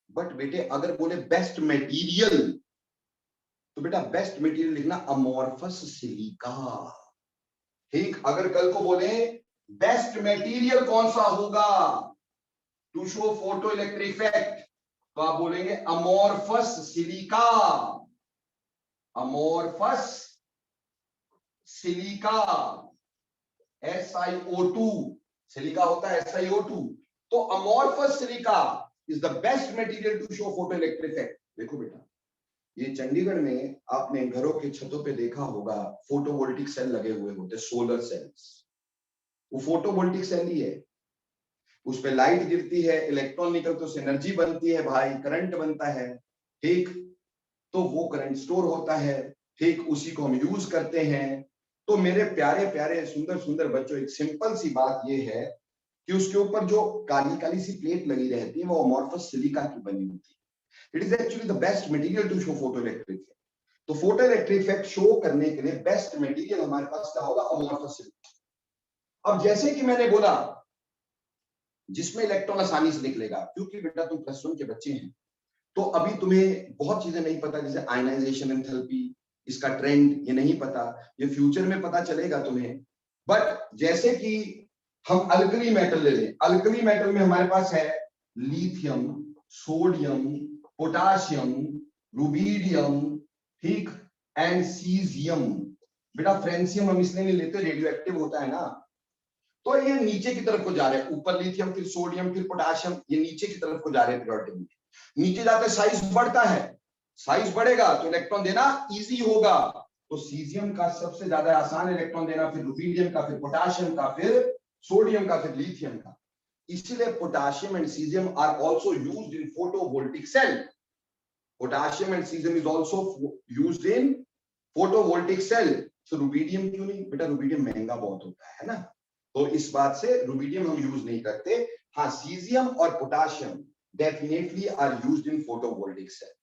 but बेटे अगर बोले बेस्ट मटेरियल, तो बेटा बेस्ट मटेरियल लिखना अमोर्फस सिलिका। ठीक, अगर कल को बोले बेस्ट मटेरियल कौन सा होगा to show photo electric effect, तो आप बोलेंगे amorphous silica. Amorphous silica, SiO2, silica होता है SiO2। तो amorphous silica is the best material to show photo electric effect. देखो बेटा, ये चंडीगढ़ में आपने घरों के छतों पे देखा होगा फोटोवोल्टिक सेल लगे हुए होते, सोलर सेल्स। वो फोटोवोल्टिक सेल ही है, उस पे लाइट गिरती है, इलेक्ट्रॉन निकलते, उससे एनर्जी बनती है भाई, करंट बनता है। ठीक, तो वो करंट स्टोर होता है, ठीक, उसी को हम यूज करते हैं। तो मेरे प्यारे प्यारे सुंदर सुंदर बच्चों, एक सिंपल सी बात ये है कि उसके ऊपर जो काली काली सी प्लेट लगी रहती है वो अमोर्फस सिलिका की बनी होती है। It is actually the best material to show photo electric effect. तो फोटो इलेक्ट्रिक इफेक्ट शो करने के लिए बेस्ट मटेरियल हमारे पास क्या होगा, अमोर्फस सिलिका। अब जैसे कि मैंने बोला जिसमें इलेक्ट्रॉन आसानी से निकलेगा, क्योंकि बेटा तुम +1 के बच्चे हैं तो अभी तुम्हें बहुत चीजें नहीं पता, जैसे आयनाइजेशन एंथैल्पी, इसका ट्रेंड ये नहीं पता, ये फ्यूचर में पता चलेगा तुम्हें। बट जैसे कि हम अल्कली मेटल ले लें, अल्कली मेटल में हमारे पास है लिथियम, सोडियम, पोटाशियम, रुबीडियम, ठीक, एंड सीजियम। बेटा फ्रेंसियम हम इसलिए नहीं लेते, रेडियो एक्टिव होता है ना, तो ये नीचे की तरफ को जा रहे हैं, ऊपर लिथियम, फिर सोडियम, फिर पोटाशियम, ये नीचे की तरफ को जा रहे हैं पीरियोडिक टेबल। नीचे जाते साइज बढ़ता है, साइज बढ़ेगा तो इलेक्ट्रॉन देना इजी होगा। तो सीजियम का सबसे ज्यादा आसान इलेक्ट्रॉन देना, फिर रुबीडियम का, फिर पोटाशियम का, फिर सोडियम का, फिर लिथियम का। इसीलिए potassium and caesium are also used in photovoltaic cell. Potassium and caesium is also used in photovoltaic cell. तो रुबीडियम क्यों नहीं बेटा, रुबीडियम महंगा बहुत होता है ना, तो इस बात से रुबीडियम हम यूज नहीं करते। हाँ, सीजियम और potassium definitely are used in photovoltaic cell.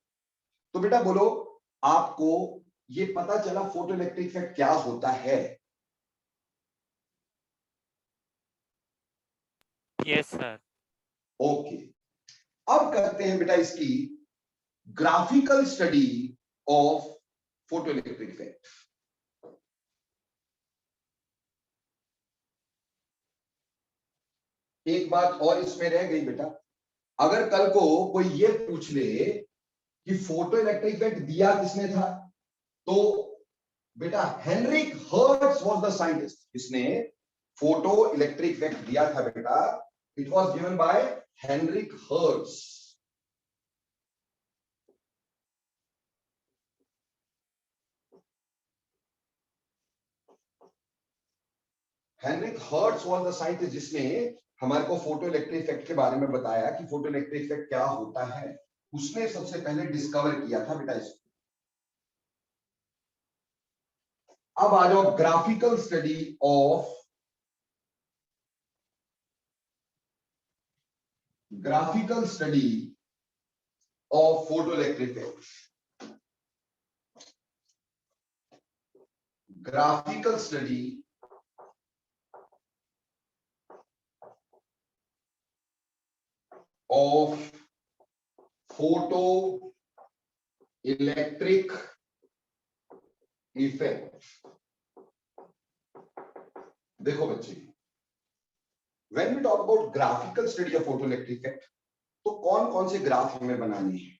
तो बेटा बोलो, आपको ये पता चला फोटो इलेक्ट्रिक इफेक्ट क्या होता है? Yes sir. ओके, अब करते हैं बेटा इसकी graphical study of photo electric effect. एक बात और इसमें रह गई बेटा, अगर कल को कोई ये पूछ ले कि फोटो इलेक्ट्रिक इफेक्ट दिया किसने था, तो बेटा Heinrich Hertz was the scientist जिसने फोटो इलेक्ट्रिक इफेक्ट दिया था बेटा। It was given by Heinrich Hertz. Heinrich Hertz was the scientist जिसने हमारे को फोटो इलेक्ट्रिक इफेक्ट के बारे में बताया कि फोटो इलेक्ट्रिक इफेक्ट क्या होता है। उसने सबसे पहले डिस्कवर किया था बेटा इसको। अब आ जाओ graphical study of photo electric effect. Graphical study of photo electric effect. देखो बच्चे, when we talk about graphical study of photo electric effect, तो कौन कौन से ग्राफ हमें बनाने हैं?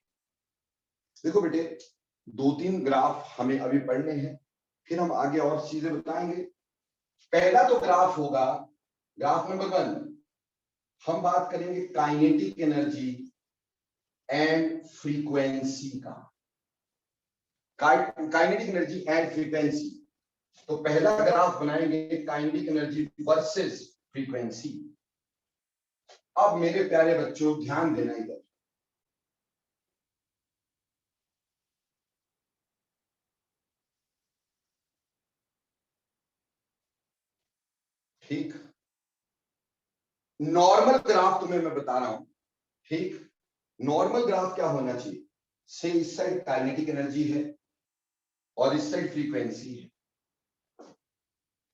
देखो बेटे, 2-3 ग्राफ हमें अभी पढ़ने हैं, फिर हम आगे और चीजें बताएंगे। पहला तो ग्राफ होगा, ग्राफ नंबर 1, हम बात करेंगे काइनेटिक एनर्जी एंड फ्रीक्वेंसी का। काइनेटिक एनर्जी एंड फ्रीक्वेंसी, तो पहला ग्राफ बनाएंगे काइनेटिक एनर्जी वर्सेस फ्रीक्वेंसी। अब मेरे प्यारे बच्चों ध्यान देना इधर, ठीक, नॉर्मल ग्राफ तुम्हें मैं बता रहा हूं, ठीक, नॉर्मल ग्राफ क्या होना चाहिए, से इस साइड काइनेटिक एनर्जी है और इस साइड फ्रीक्वेंसी है,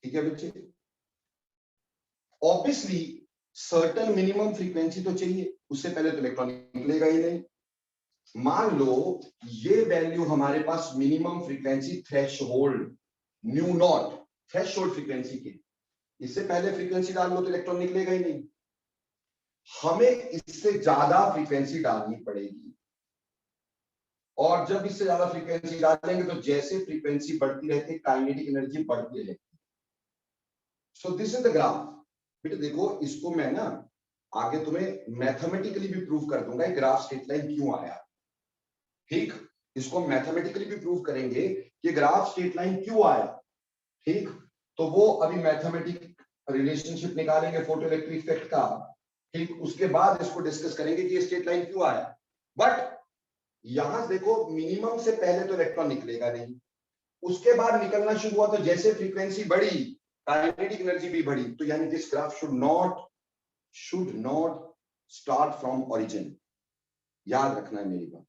ठीक है बच्चे। ऑब्वियसली सर्टेन मिनिमम फ्रीक्वेंसी तो चाहिए, उससे पहले तो इलेक्ट्रॉन निकलेगा ही नहीं। मान लो ये वैल्यू हमारे पास minimum frequency threshold nu naught threshold frequency की, इससे पहले फ्रीक्वेंसी डाल लो तो इलेक्ट्रॉन निकलेगा ही नहीं, हमें इससे ज्यादा फ्रीक्वेंसी डालनी पड़ेगी। और जब इससे ज्यादा फ्रीक्वेंसी डालेंगे तो जैसे फ्रीक्वेंसी बढ़ती रहती है काइनेटिक एनर्जी बढ़ती रहती है। So this is the graph. बेटे देखो इसको मैं ना आगे तुम्हें मैथमेटिकली भी प्रूव कर दूंगा ग्राफ स्ट्रेट लाइन क्यों आया। ठीक, इसको मैथमेटिकली भी प्रूव करेंगे कि ग्राफ स्ट्रेट लाइन क्यों आया। ठीक, तो वो अभी मैथमेटिक रिलेशनशिप निकालेंगे फोटो इलेक्ट्रिक इफेक्ट का। ठीक, उसके बाद इसको डिस्कस करेंगे कि ये स्ट्रेट लाइन क्यों आया। बट यहां देखो मिनिमम से पहले तो इलेक्ट्रॉन निकलेगा नहीं, उसके बाद निकलना शुरू हुआ तो जैसे फ्रीक्वेंसी बढ़ी काइनेटिक एनर्जी भी बढ़ी। तो यानी this graph should not start from origin. याद रखना है मेरी बात,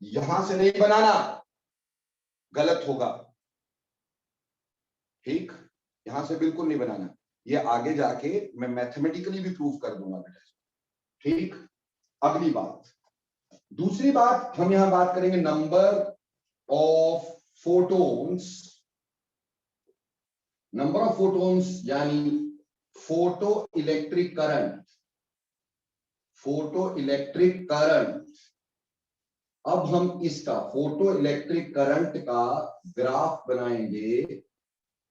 यहां से नहीं बनाना, गलत होगा। ठीक, यहां से बिल्कुल नहीं बनाना, ये आगे जाके मैं मैथमेटिकली भी प्रूव कर दूंगा बेटा। ठीक, अगली बात, दूसरी बात हम यहां बात करेंगे number of photons. Number of photons यानी photo electric current. Photo electric current, अब हम इसका फोटो इलेक्ट्रिक करंट का ग्राफ बनाएंगे,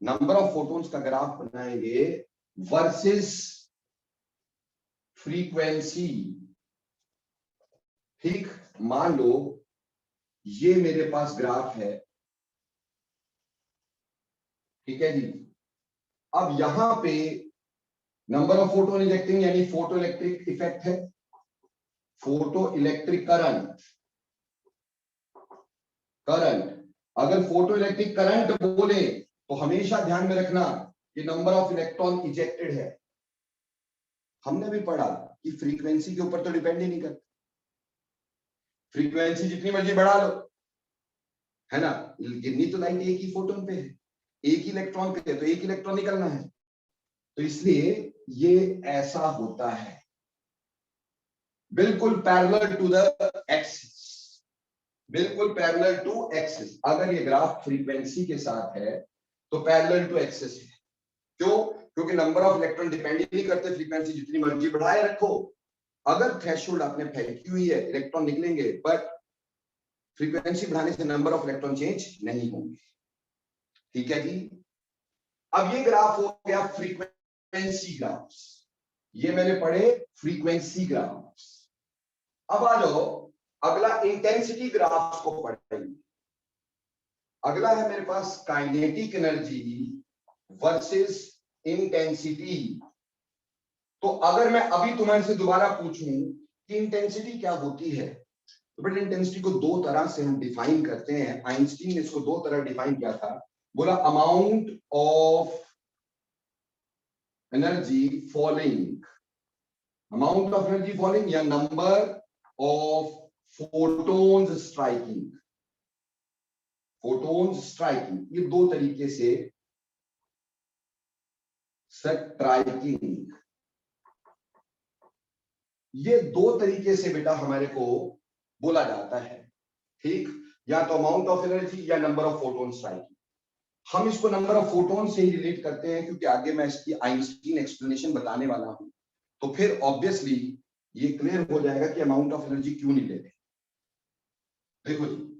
नंबर ऑफ फोटोन्स का ग्राफ बनाएंगे वर्सेस फ्रीक्वेंसी। ठीक, मान लो ये मेरे पास ग्राफ है, ठीक है जी। अब यहां पे नंबर ऑफ फोटोन इजेक्टिंग यानी फोटो इलेक्ट्रिक इफेक्ट है, फोटो इलेक्ट्रिक करंट। अगर फोटो इलेक्ट्रिक करंट बोले तो हमेशा ध्यान में रखना कि नंबर ऑफ इलेक्ट्रॉन इजेक्टेड है। हमने भी पढ़ा कि फ्रीक्वेंसी के ऊपर तो डिपेंड ही नहीं करता, फ्रीक्वेंसी जितनी मर्जी बढ़ा लो, है ना, गिरनी तो लाइट एक ही फोटोन पे है, एक ही इलेक्ट्रॉन पे है, तो एक इलेक्ट्रॉन निकलना है। तो इसलिए ये ऐसा होता है बिल्कुल पैरेलल टू द एक्सिस, बिल्कुल पैरेलल टू एक्सिस। अगर ये ग्राफ फ्रीक्वेंसी के साथ है तो पैरेलल टू एक्सिस है। क्यों? क्योंकि नंबर ऑफ इलेक्ट्रॉन डिपेंड ही नहीं करते, फ्रीक्वेंसी जितनी मर्जी बढ़ाए रखो, अगर थ्रेशोल्ड आपने फेंकी हुई है इलेक्ट्रॉन निकलेंगे, बट फ्रीक्वेंसी बढ़ाने से नंबर ऑफ इलेक्ट्रॉन चेंज नहीं होंगे। ठीक है जी। अब ये ग्राफ हो गया फ्रीक्वेंसी ग्राफ्स, ये मैंने पढ़े फ्रीक्वेंसी ग्राफ्स। अब आ जाओ अगला इंटेंसिटी ग्राफ्स को पढ़ेंगे। अगला है मेरे पास काइनेटिक एनर्जी वर्सेस इंटेंसिटी। तो अगर मैं अभी तुम्हारे से दोबारा पूछूं कि इंटेंसिटी क्या होती है, तो बेटा इंटेंसिटी को दो तरह से हम डिफाइन करते हैं। आइंस्टीन ने इसको दो तरह डिफाइन किया था, बोला amount of energy falling, amount of energy falling या number of photons striking. Photons striking, ये दो तरीके से स्ट्राइकिंग, ये दो तरीके से बेटा हमारे को बोला जाता है। ठीक, या तो अमाउंट ऑफ एनर्जी या नंबर ऑफ फोटोन स्ट्राइकिंग। हम इसको नंबर ऑफ फोटोन से ही रिलेट करते हैं क्योंकि आगे मैं इसकी आइंस्टीन एक्सप्लेनेशन बताने वाला हूं, तो फिर ऑब्वियसली ये क्लियर हो जाएगा कि अमाउंट ऑफ एनर्जी क्यों नहीं लेते। देखो जी,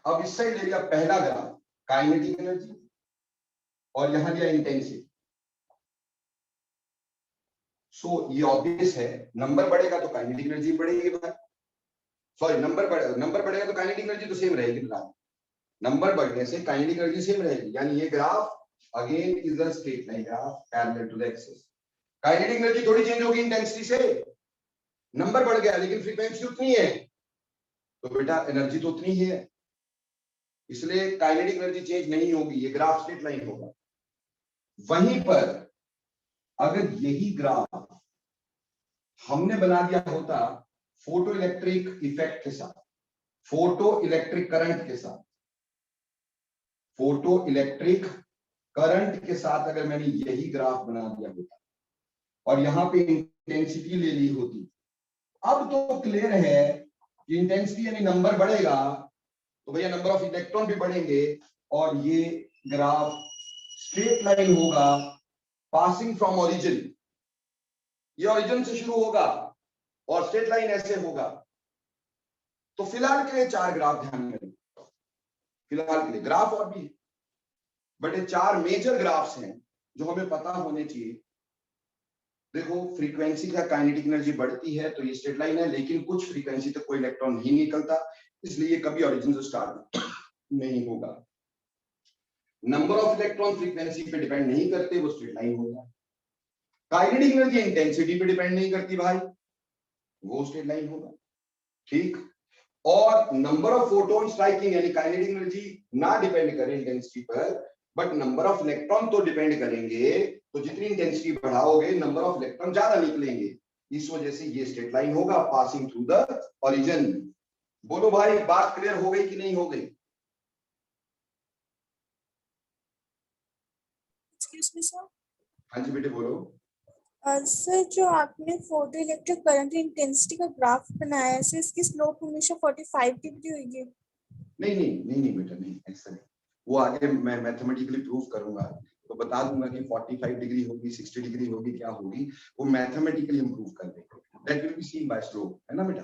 अब इस साइड ले लिया पहला ग्राफ काइनेटिक एनर्जी और यहां लिया इंटेंसिटी। सो ये ऑब्वियस है, नंबर बढ़ेगा तो काइनेटिक एनर्जी बढ़ेगी भाई, सॉरी नंबर बढ़ेगा तो काइनेटिक एनर्जी तो सेम रहेगी ना, नंबर बढ़ने से काइनेटिक एनर्जी सेम रहेगी। यानी ये graph again is a straight line graph parallel to the axis. Kinetic energy थोड़ी चेंज होगी इंटेंसिटी से, नंबर बढ़ गया लेकिन फ्रीक्वेंसी उतनी है, तो बेटा एनर्जी तो उतनी ही है, इसलिए काइनेटिक एनर्जी चेंज नहीं होगी, ये ग्राफ स्ट्रेट लाइन होगा। वहीं पर अगर यही ग्राफ हमने बना दिया होता फोटो इलेक्ट्रिक इफेक्ट के साथ, फोटो इलेक्ट्रिक करंट के साथ, फोटो इलेक्ट्रिक करंट के साथ अगर मैंने यही ग्राफ बना दिया होता और यहाँ पे इंटेंसिटी ले ली होती, अब तो क्लियर है कि इंटेंसिटी यानी नंबर बढ़ेगा तो भैया नंबर ऑफ इलेक्ट्रॉन भी बढ़ेंगे और ये ग्राफ स्ट्रेट लाइन होगा पासिंग फ्रॉम ओरिजिन। ये ओरिजिन से शुरू होगा और स्ट्रेट लाइन ऐसे होगा। तो फिलहाल के लिए 4 ग्राफ ध्यान में रखिए, फिलहाल के लिए ग्राफ और भी, बट ये 4 मेजर ग्राफ्स हैं जो हमें पता होने चाहिए। देखो फ्रीक्वेंसी का काइनेटिक एनर्जी बढ़ती है तो ये स्ट्रेट लाइन है, लेकिन कुछ फ्रीक्वेंसी तक कोई इलेक्ट्रॉन नहीं निकलता, इसलिए ये कभी ओरिजिन से स्टार्ट नहीं होगा। नंबर ऑफ इलेक्ट्रॉन फ्रीक्वेंसी पे डिपेंड नहीं करते, वो स्ट्रेट लाइन होगा। काइनेटिक एनर्जी इंटेंसिटी पे डिपेंड नहीं करती भाई, वो स्ट्रेट लाइन होगा। ठीक, और नंबर ऑफ फोटोन स्ट्राइकिंग यानी काइनेटिक एनर्जी ना डिपेंड करे इंटेंसिटी पर, बट नंबर ऑफ इलेक्ट्रॉन तो डिपेंड करेंगे। तो जितनी इंटेंसिटी बढ़ाओगे नंबर ऑफ इलेक्ट्रॉन ज्यादा निकलेंगे, इस वजह से ये स्ट्रेट लाइन होगा पासिंग थ्रू द ओरिजिन। बोलो भाई बात क्लियर हो गई कि नहीं हो गई? हाँ जी बेटे बोलो। सर जो आपने फोटो इलेक्ट्रिक करंट इंटेंसिटी का ग्राफ बनाया है, सर इसकी स्लोप हमेशा 45 डिग्री होगी? नहीं बेटा, नहीं ऐसा नहीं। वो आगे मैं मैथमेटिकली प्रूव करूंगा तो बता दूंगा कि 45 डिग्री होगी, 60 डिग्री होगी, क्या होगी, वो मैथमेटिकली हम प्रूव कर देंगे। That will be seen by slope, है ना बेटा?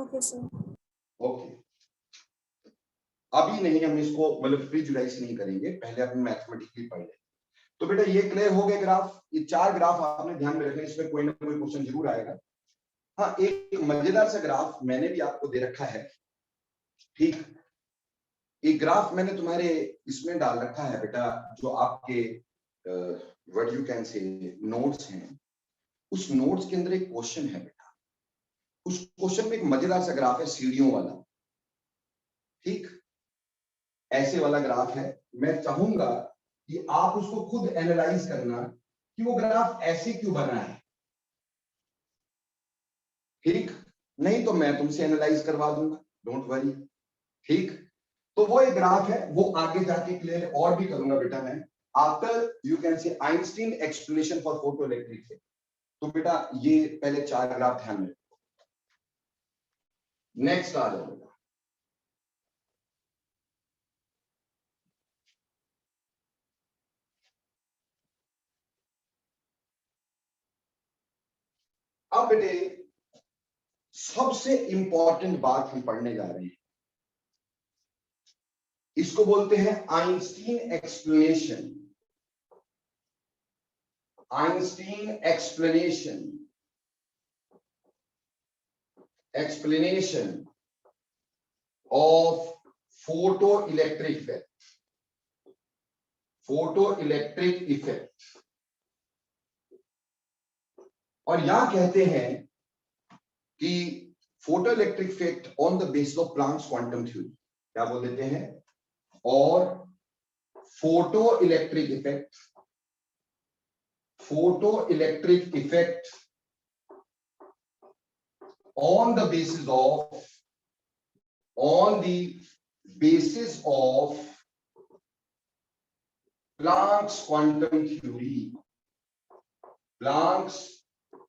Okay sir. ओके, अभी नहीं, हम इसको मतलब प्रीजुडाइज नहीं करेंगे, पहले अपन मैथमेटिकली पढ़ लें। तो बेटा ये क्लियर हो गए ग्राफ। ये 4 ग्राफ आपने ध्यान में रखना, इसमें कोई ना कोई क्वेश्चन जरूर आएगा। हाँ, एक मजेदार सा ग्राफ मैंने भी आपको दे रखा है। ठीक, एक ग्राफ मैंने तुम्हारे इसमें डाल रखा है बेटा, जो आपके व्हाट यू कैन से नोट्स हैं, उस नोट्स के अंदर एक क्वेश्चन है बेटा। उस क्वेश्चन में एक मजेदार सा ग्राफ है सीढ़ियों वाला। ठीक, ऐसे वाला ग्राफ है। मैं चाहूंगा कि आप उसको खुद एनालाइज करना कि वो ग्राफ ऐसे क्यों बना है। ठीक, नहीं तो मैं तुमसे एनालाइज करवा दूंगा, डोंट वरी। ठीक, तो वो एक ग्राफ है, वो आगे जाके क्लियर और भी करूंगा बेटा मैं, आफ्टर यू कैन से Einstein explanation for photo electric. तो बेटा ये पहले 4 ग्राफ ध्यान में रखो। नेक्स्ट आ जाओ बेटा। अब बेटे सबसे इंपॉर्टेंट बात हम पढ़ने जा रहे हैं, इसको बोलते हैं Einstein explanation. Einstein explanation of photo electric effect. Photo electric effect, और यहां कहते हैं कि photo electric effect on the basis of Planck's quantum theory, क्या बोल देते हैं, और photo electric effect, photo electric effect on the basis of Planck's quantum theory. Planck's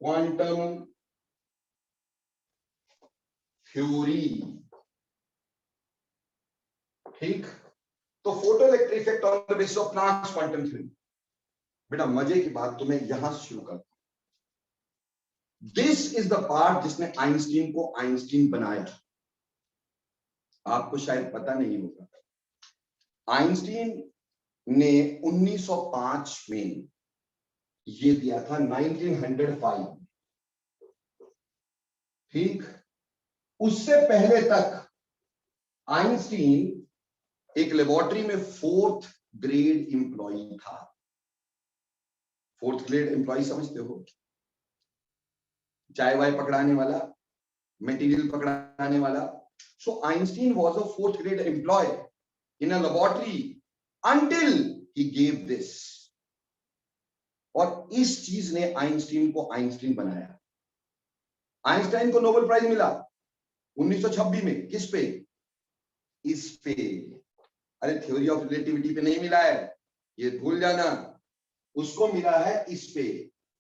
quantum theory. ठीक, तो photo electric effect on the basis of Planck's quantum theory. बेटा मजे की बात तो मैं यहां से शुरू करता हूं। दिस इज द पार्ट जिसने आइंस्टीन को आइंस्टीन बनाया। आपको शायद पता नहीं होगा, आइंस्टीन ने 1905 में ये दिया था, 1905। ठीक, उससे पहले तक आइंस्टीन एक लेबोरेटरी में 4th ग्रेड एम्प्लॉई था। 4th ग्रेड एम्प्लॉई समझते हो, चाय वाय पकड़ाने वाला, मटेरियल पकड़ाने वाला। So Einstein was a 4th grade employ in a laboratory until he give this. और इस चीज ने आइंस्टीन को आइंस्टीन बनाया। आइंस्टाइन को नोबेल प्राइज मिला 1926 में, किस पे, इस पे। अरे थ्योरी ऑफ रिलेटिविटी पे नहीं मिला है, ये भूल जाना। उसको मिला है इस पे,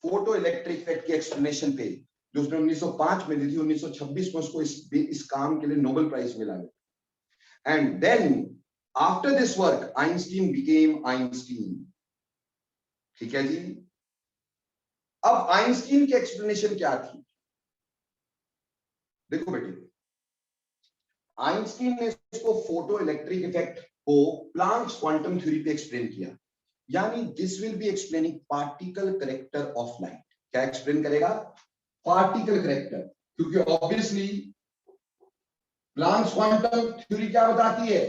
फोटो इलेक्ट्रिक इफेक्ट के एक्सप्लेनेशन पे, जो उसने 1905 में दी थी। 1926 में उसको इस काम के लिए नोबेल प्राइज मिला है। And then after this work Einstein became Einstein. ठीक है जी। अब आइंस्टीन की एक्सप्लेनेशन क्या थी? देखो बेटे, आइंस्टीन ने इसको फोटो इलेक्ट्रिक इफेक्ट को प्लांक्स क्वांटम थ्योरी पे एक्सप्लेन किया। यानी this will be explaining particle character of light. क्या एक्सप्लेन करेगा? Particle character. क्योंकि ऑब्वियसली प्लांक्स क्वांटम थ्योरी क्या बताती है?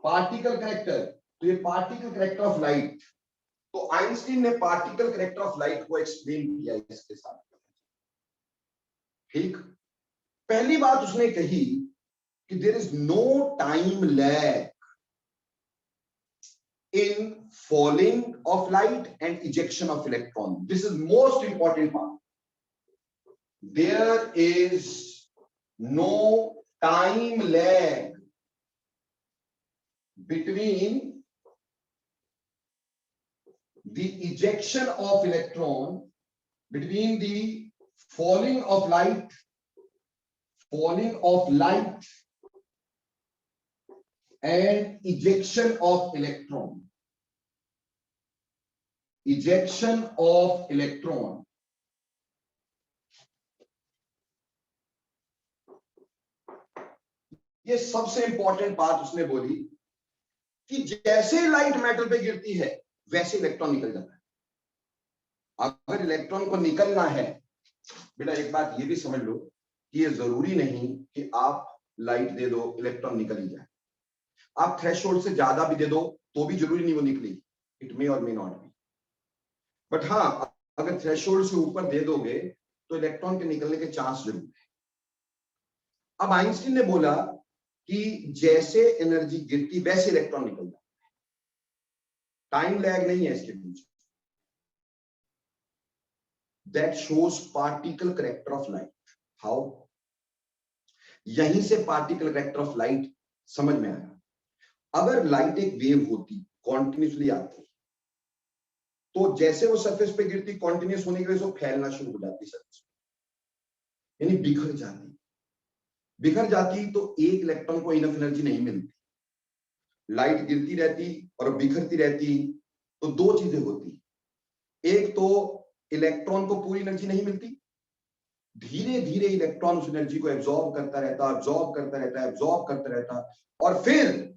Particle character. तो ये पार्टिकल कैरेक्टर ऑफ लाइट, तो आइंस्टीन ने पार्टिकल कैरेक्टर ऑफ लाइट को एक्सप्लेन किया इसके साथ। ठीक। पहली बात उसने कही कि there is no time lag in falling of light and ejection of electron. This is most important part. There is no time lag between the ejection of electron, between the falling of light and ejection of electron. Ejection of electron. ये सबसे important बात उसने बोली कि जैसे light metal पे गिरती है वैसे इलेक्ट्रॉन निकल जाता है। अगर इलेक्ट्रॉन को निकलना है, बेटा एक बात ये भी समझ लो कि ये जरूरी नहीं कि आप लाइट दे दो इलेक्ट्रॉन निकल ही जाए। आप थ्रेशोल्ड से ज्यादा भी दे दो तो भी जरूरी नहीं वो निकलेगी। इट मे और मे नॉट बी। बट हाँ, अगर थ्रेशोल्ड से ऊपर दे दोगे तो इलेक्ट्रॉन के निकलने के चांस जरूर है। अब आइंस्टीन ने बोला कि जैसे एनर्जी गिरती वैसे इलेक्ट्रॉन निकल जाता है, टाइम लैग नहीं है इसके बीच। That shows particle character of light. How? यहीं से पार्टिकल कैरेक्टर ऑफ लाइट समझ में आया। अगर लाइट एक वेव होती, कॉन्टिन्यूसली आती, तो जैसे वो सरफेस पे गिरती, कॉन्टिन्यूस होने की वजह से वो फैलना शुरू हो जाती सरफेस पे, यानी बिखर जाती। बिखर जाती तो एक इलेक्ट्रॉन को इनफ एनर्जी नहीं मिलती। लाइट गिरती रहती और बिखरती रहती तो दो चीजें होती। एक तो इलेक्ट्रॉन को पूरी एनर्जी नहीं मिलती, धीरे धीरे इलेक्ट्रॉन उस एनर्जी को एब्जॉर्ब करता रहता, एब्जॉर्ब करता रहता, एब्जॉर्ब करता रहता, और फिर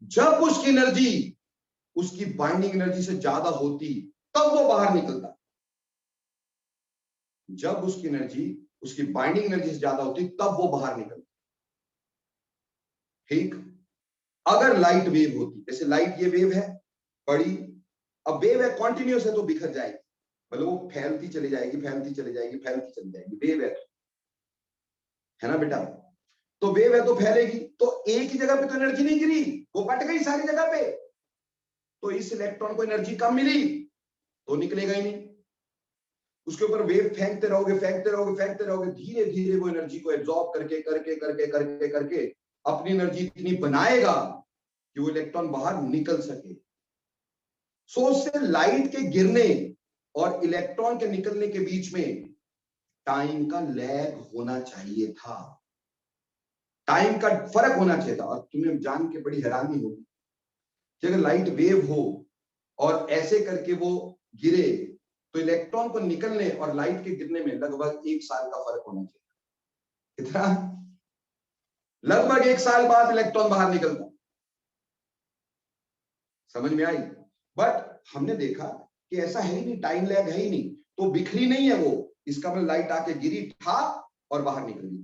जब उसकी एनर्जी उसकी बाइंडिंग एनर्जी से ज्यादा होती तब वो बाहर निकलता। जब उसकी एनर्जी उसकी बाइंडिंग एनर्जी से ज्यादा होती तब वो बाहर निकलता। ठीक। अगर लाइट वेव होती, जैसे लाइट ये वेव है पड़ी, अब वेव है कॉन्टिन्यूस है तो बिखर जाएगी, मतलब वो फैलती चली जाएगी, फैलती चली जाएगी, फैलती चली जाएगी। वेव है ना बेटा? तो वेव है तो फैलेगी, तो एक ही जगह पे तो एनर्जी नहीं गिरी, वो बट गई सारी जगह पे। तो इस इलेक्ट्रॉन को एनर्जी कम मिली तो निकलेगा ही नहीं। उसके ऊपर वेव फेंकते रहोगे, फेंकते रहोगे, फेंकते रहोगे, धीरे धीरे वो एनर्जी को एब्जॉर्ब करके करके करके करके करके अपनी एनर्जी इतनी बनाएगा कि वो इलेक्ट्रॉन बाहर निकल सके। सो उससे लाइट के गिरने और इलेक्ट्रॉन के निकलने के बीच में टाइम का लैग होना चाहिए था, टाइम का फर्क होना चाहिए था। और तुम्हें जान के बड़ी हैरानी होगी कि अगर लाइट वेव हो और ऐसे करके वो गिरे तो इलेक्ट्रॉन को निकलने और लाइट के गिरने में लगभग 1 साल का फर्क होना चाहिए। कितना? लगभग 1 साल बाद इलेक्ट्रॉन बाहर निकलता। समझ में आई? बट हमने देखा कि ऐसा है ही नहीं, टाइम लैग है ही नहीं, तो बिखरी नहीं है वो। इसका मतलब लाइट आके गिरी, था और बाहर निकल गई।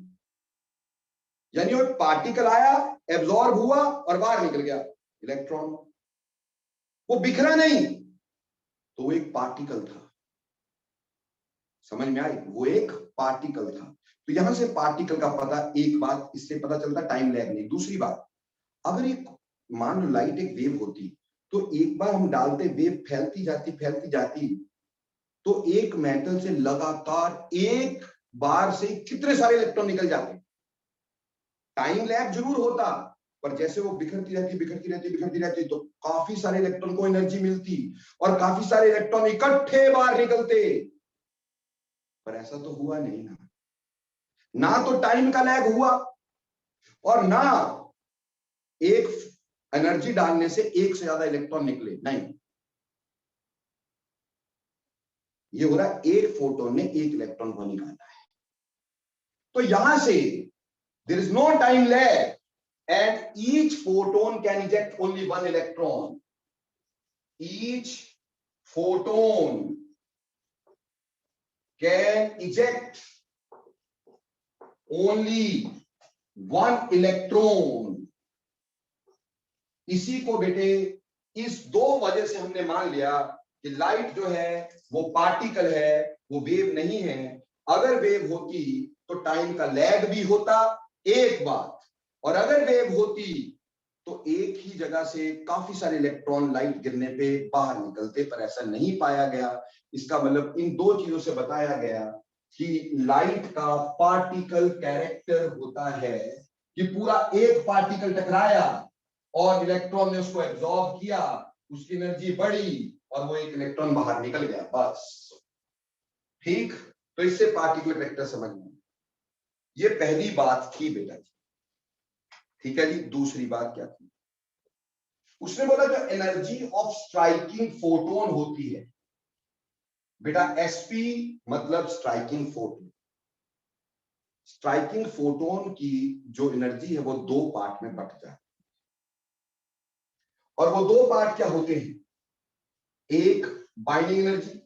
यानी वो पार्टिकल आया, एब्जॉर्ब हुआ और बाहर निकल गया इलेक्ट्रॉन। वो बिखरा नहीं, तो वो एक पार्टिकल था। समझ में आई? वो एक पार्टिकल था। तो यहां से पार्टिकल का पता, एक बात इससे पता चलता, टाइम लैग नहीं। दूसरी बात, अगर एक मान लो लाइट एक वेव होती तो एक बार हम डालते, वेव फैलती जाती, तो एक मेटल से लगातार एक बार से कितने सारे इलेक्ट्रॉन निकल जाते। टाइम लैग जरूर होता पर जैसे वो बिखरती रहती तो काफी सारे इलेक्ट्रॉन को एनर्जी मिलती और काफी सारे इलेक्ट्रॉन इकट्ठे बाहर निकलते। पर ऐसा तो हुआ नहीं ना, ना तो टाइम का लैग हुआ और ना एक एनर्जी डालने से एक से ज्यादा इलेक्ट्रॉन निकले, नहीं। ये हो रहा है एक फोटोन ने एक इलेक्ट्रॉन को निकाला है। तो यहां से there is no time lag and each photon can eject only one electron. Each photon can eject only one electron. इसी को बेटे इस दो वजह से हमने मान लिया कि लाइट जो है वो पार्टिकल है, वो वेव नहीं है। अगर वेव होती तो टाइम का लैग भी होता, एक बात, और अगर वेव होती तो एक ही जगह से काफी सारे इलेक्ट्रॉन लाइट गिरने पे बाहर निकलते, पर ऐसा नहीं पाया गया। इसका मतलब इन दो चीजों से बताया गया कि लाइट का पार्टिकल कैरेक्टर होता है कि पूरा एक पार्टिकल टकराया और इलेक्ट्रॉन ने उसको एब्जॉर्ब किया, उसकी एनर्जी बढ़ी और वो एक इलेक्ट्रॉन बाहर निकल गया, बस। ठीक, तो इससे पार्टिकल कैरेक्टर समझ में, ये पहली बात थी बेटा जी। ठीक है जी, दूसरी बात क्या थी? उसने बोला जो एनर्जी ऑफ स्ट्राइकिंग फोटोन होती है बेटा, एसपी मतलब स्ट्राइकिंग फोटोन। स्ट्राइकिंग फोटोन की जो एनर्जी है वो दो पार्ट में बट जाती है, और वो दो पार्ट क्या होते हैं? एक बाइंडिंग एनर्जी,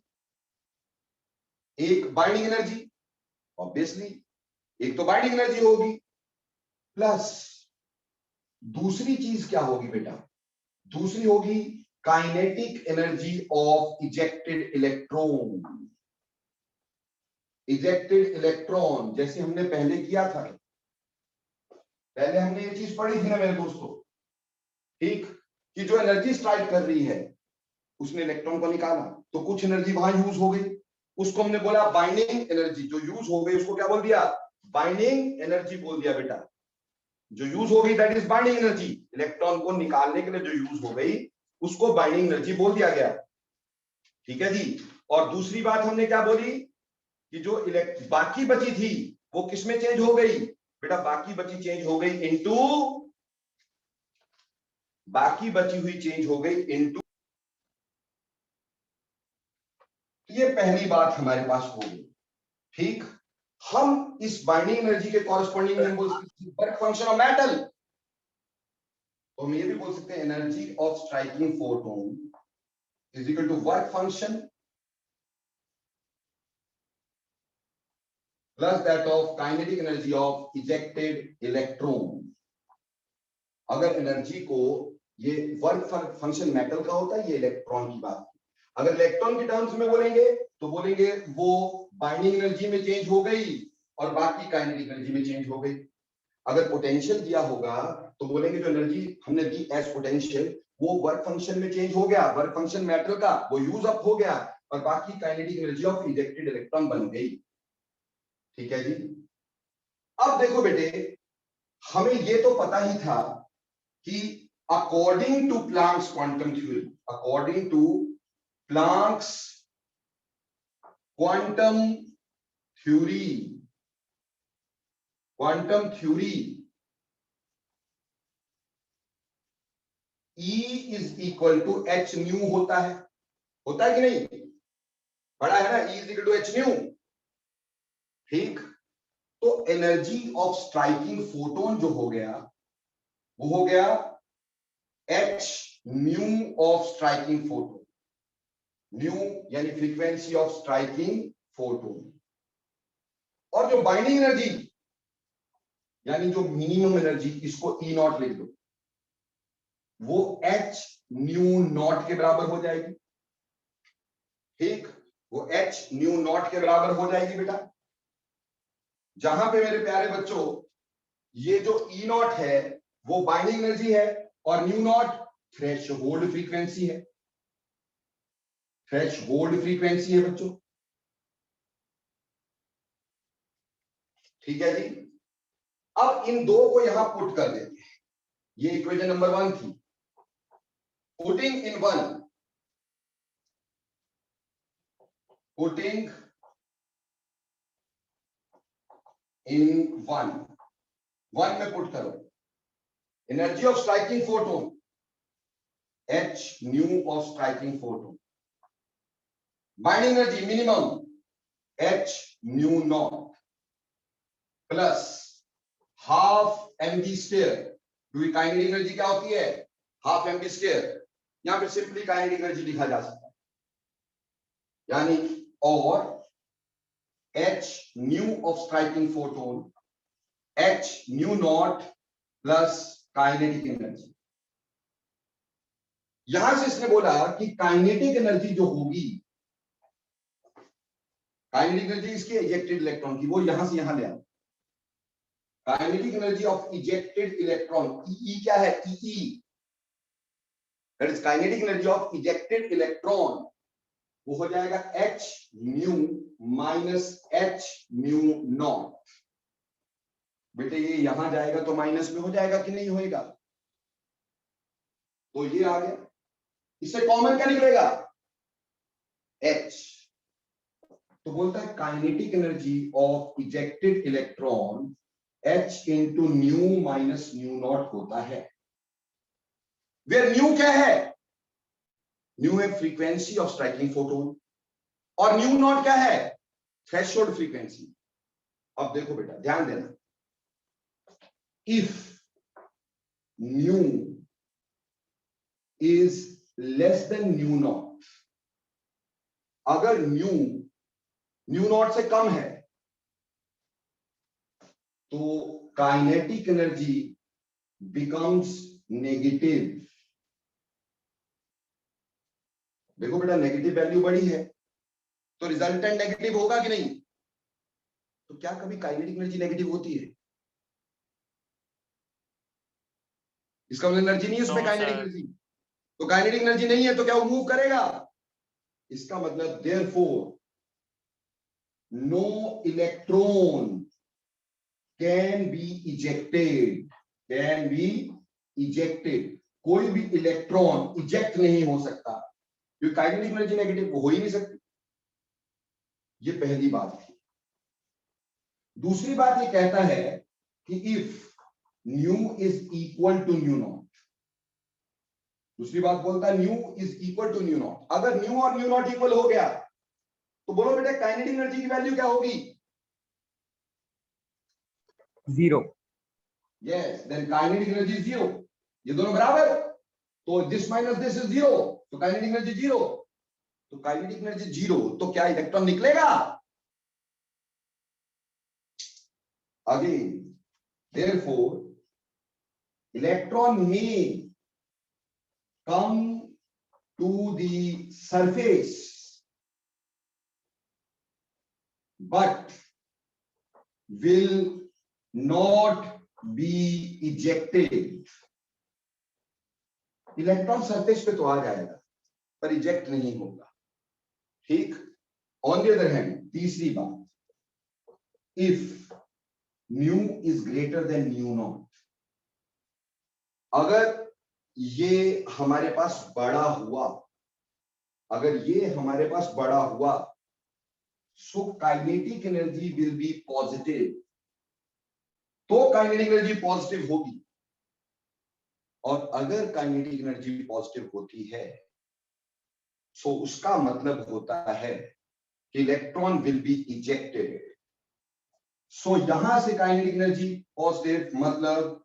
एक बाइंडिंग एनर्जी, ऑब्वियसली एक तो बाइंडिंग एनर्जी होगी, प्लस दूसरी चीज क्या होगी बेटा? दूसरी होगी kinetic energy of ejected electron. Ejected electron जैसे हमने पहले किया था, पहले हमने ये चीज पढ़ी थी ना मेरे दोस्तों, ठीक, कि जो एनर्जी स्ट्राइक कर रही है उसने इलेक्ट्रॉन को निकाला तो कुछ एनर्जी वहां यूज हो गई, उसको हमने बोला बाइंडिंग एनर्जी। जो यूज हो गई उसको क्या बोल दिया? बाइंडिंग एनर्जी बोल दिया बेटा। जो यूज हो गई that is binding energy. Electron को निकालने के लिए जो यूज हो गई उसको बाइंडिंग एनर्जी बोल दिया गया। ठीक है जी। और दूसरी बात हमने क्या बोली कि जो बाकी बची थी वो किसमें चेंज हो गई बेटा? बाकी बची चेंज हो गई इनटू, बाकी बची हुई चेंज हो गई इनटू। ये पहली बात हमारे पास हो गई। ठीक, हम इस बाइंडिंग एनर्जी के कॉरेस्पॉन्डिंग में हम बोल सकते हैं वर्क फंक्शन ऑफ मेटल। तो हम ये भी बोल सकते हैं energy of striking photon is equal to work function plus that of kinetic energy of ejected electron. अगर एनर्जी को, ये वर्क फंक्शन मेटल का होता है, ये इलेक्ट्रॉन की बात। अगर इलेक्ट्रॉन के टर्म्स में बोलेंगे तो बोलेंगे वो बाइंडिंग एनर्जी में चेंज हो गई और बाकी काइनेटिक एनर्जी में चेंज हो गई। अगर पोटेंशियल दिया होगा तो बोलेंगे जो एनर्जी हमने दी एज पोटेंशियल वो वर्क फंक्शन में चेंज हो गया, वर्क फंक्शन मेटल का वो यूज अप हो गया और बाकी kinetic energy of ejected electron बन गई। ठीक है जी। अब देखो बेटे, हमें ये तो पता ही था कि according to Planck's quantum theory, according to Planck's quantum theory, quantum theory E is equal to h nu होता है कि नहीं? पढ़ा है ना, E is equal to h nu. ठीक, तो एनर्जी ऑफ स्ट्राइकिंग फोटोन जो हो गया वो हो गया H new of striking photon. New यानी फ्रीक्वेंसी ऑफ स्ट्राइकिंग फोटोन, और जो बाइंडिंग एनर्जी यानी जो मिनिमम एनर्जी, इसको ई नॉट लिख दो, वो एच न्यू नॉट के बराबर हो जाएगी। ठीक, वो एच न्यू नॉट के बराबर हो जाएगी बेटा। जहां पे मेरे प्यारे बच्चों ये जो ई नॉट है वो बाइंडिंग एनर्जी है और न्यू नॉट थ्रेशोल्ड फ्रीक्वेंसी है। थ्रेशोल्ड फ्रीक्वेंसी है बच्चों। ठीक है जी। अब इन दो को यहां पुट कर देते हैं। ये इक्वेशन नंबर 1 थी. Putting in 1 में पुट करो. Energy of striking photon h nu of striking photon. Binding energy minimum h nu naught plus half mv square. क्योंकि काइनेटिक एनर्जी क्या होती है? Half mv square. यहां पे सिंपली काइनेटिक एनर्जी लिखा जा सकता है, यानी और h nu of striking photon h nu naught plus kinetic energy. यहां से इसने बोला कि काइनेटिक एनर्जी जो होगी, काइनेटिक एनर्जी इसकी इजेक्टेड इलेक्ट्रॉन की, वो यहां से यहां ले आओ. Kinetic energy of ejected electron E क्या है? E that is kinetic energy of ejected electron. वो हो जाएगा h nu minus h nu naught. बेटे ये यहां जाएगा तो माइनस में हो जाएगा कि नहीं होएगा? तो ये आ गया. इससे कॉमन क्या निकलेगा? h. तो बोलता है kinetic energy of ejected electron h into new minus nu not होता है. वेयर न्यू क्या है? न्यू है फ्रीक्वेंसी ऑफ स्ट्राइकिंग फोटोन और न्यू नॉट क्या है? Threshold frequency. अब देखो बेटा ध्यान देना, if nu is less than new naught, अगर न्यू नॉट से कम है तो काइनेटिक एनर्जी बिकम्स नेगेटिव. देखो बेटा नेगेटिव वैल्यू बड़ी है तो रिजल्टेंट नेगेटिव होगा कि नहीं? तो क्या कभी काइनेटिक एनर्जी नेगेटिव होती है? इसका मतलब एनर्जी नहीं है उसमें काइनेटिक एनर्जी. तो काइनेटिक एनर्जी नहीं है तो क्या वो मूव करेगा? इसका मतलब therefore no electron can be ejected. कोई भी इलेक्ट्रॉन इजेक्ट नहीं हो सकता क्योंकि काइनेटिक एनर्जी नेगेटिव हो ही नहीं सकती. ये पहली बात थी. दूसरी बात ये कहता है कि if nu is equal to nu naught, दूसरी बात बोलता है nu is equal to nu naught. अगर न्यू और न्यू नॉट इक्वल हो गया तो बोलो बेटा काइनेटिक एनर्जी की वैल्यू क्या होगी? 0. Yes, then kinetic energy 0. ये दोनों बराबर, तो दिस माइनस दिस इज 0, तो काइनेटिक एनर्जी 0. तो काइनेटिक एनर्जी 0 तो क्या इलेक्ट्रॉन निकलेगा? अगेन देयरफॉर इलेक्ट्रॉन में come to the surface but will not be ejected. Electron surface पे तो आ जाएगा पर इजेक्ट नहीं होगा. ठीक. ऑन द अदर हैंड तीसरी बात, if nu is greater then new naught, अगर ये हमारे पास बड़ा हुआ, अगर ये हमारे पास बड़ा हुआ, so kinetic energy will be positive. तो काइनेटिक एनर्जी पॉजिटिव होगी. और अगर काइनेटिक एनर्जी पॉजिटिव होती है सो उसका मतलब होता है कि इलेक्ट्रॉन विल बी इजेक्टेड. सो यहां से काइनेटिक एनर्जी पॉजिटिव मतलब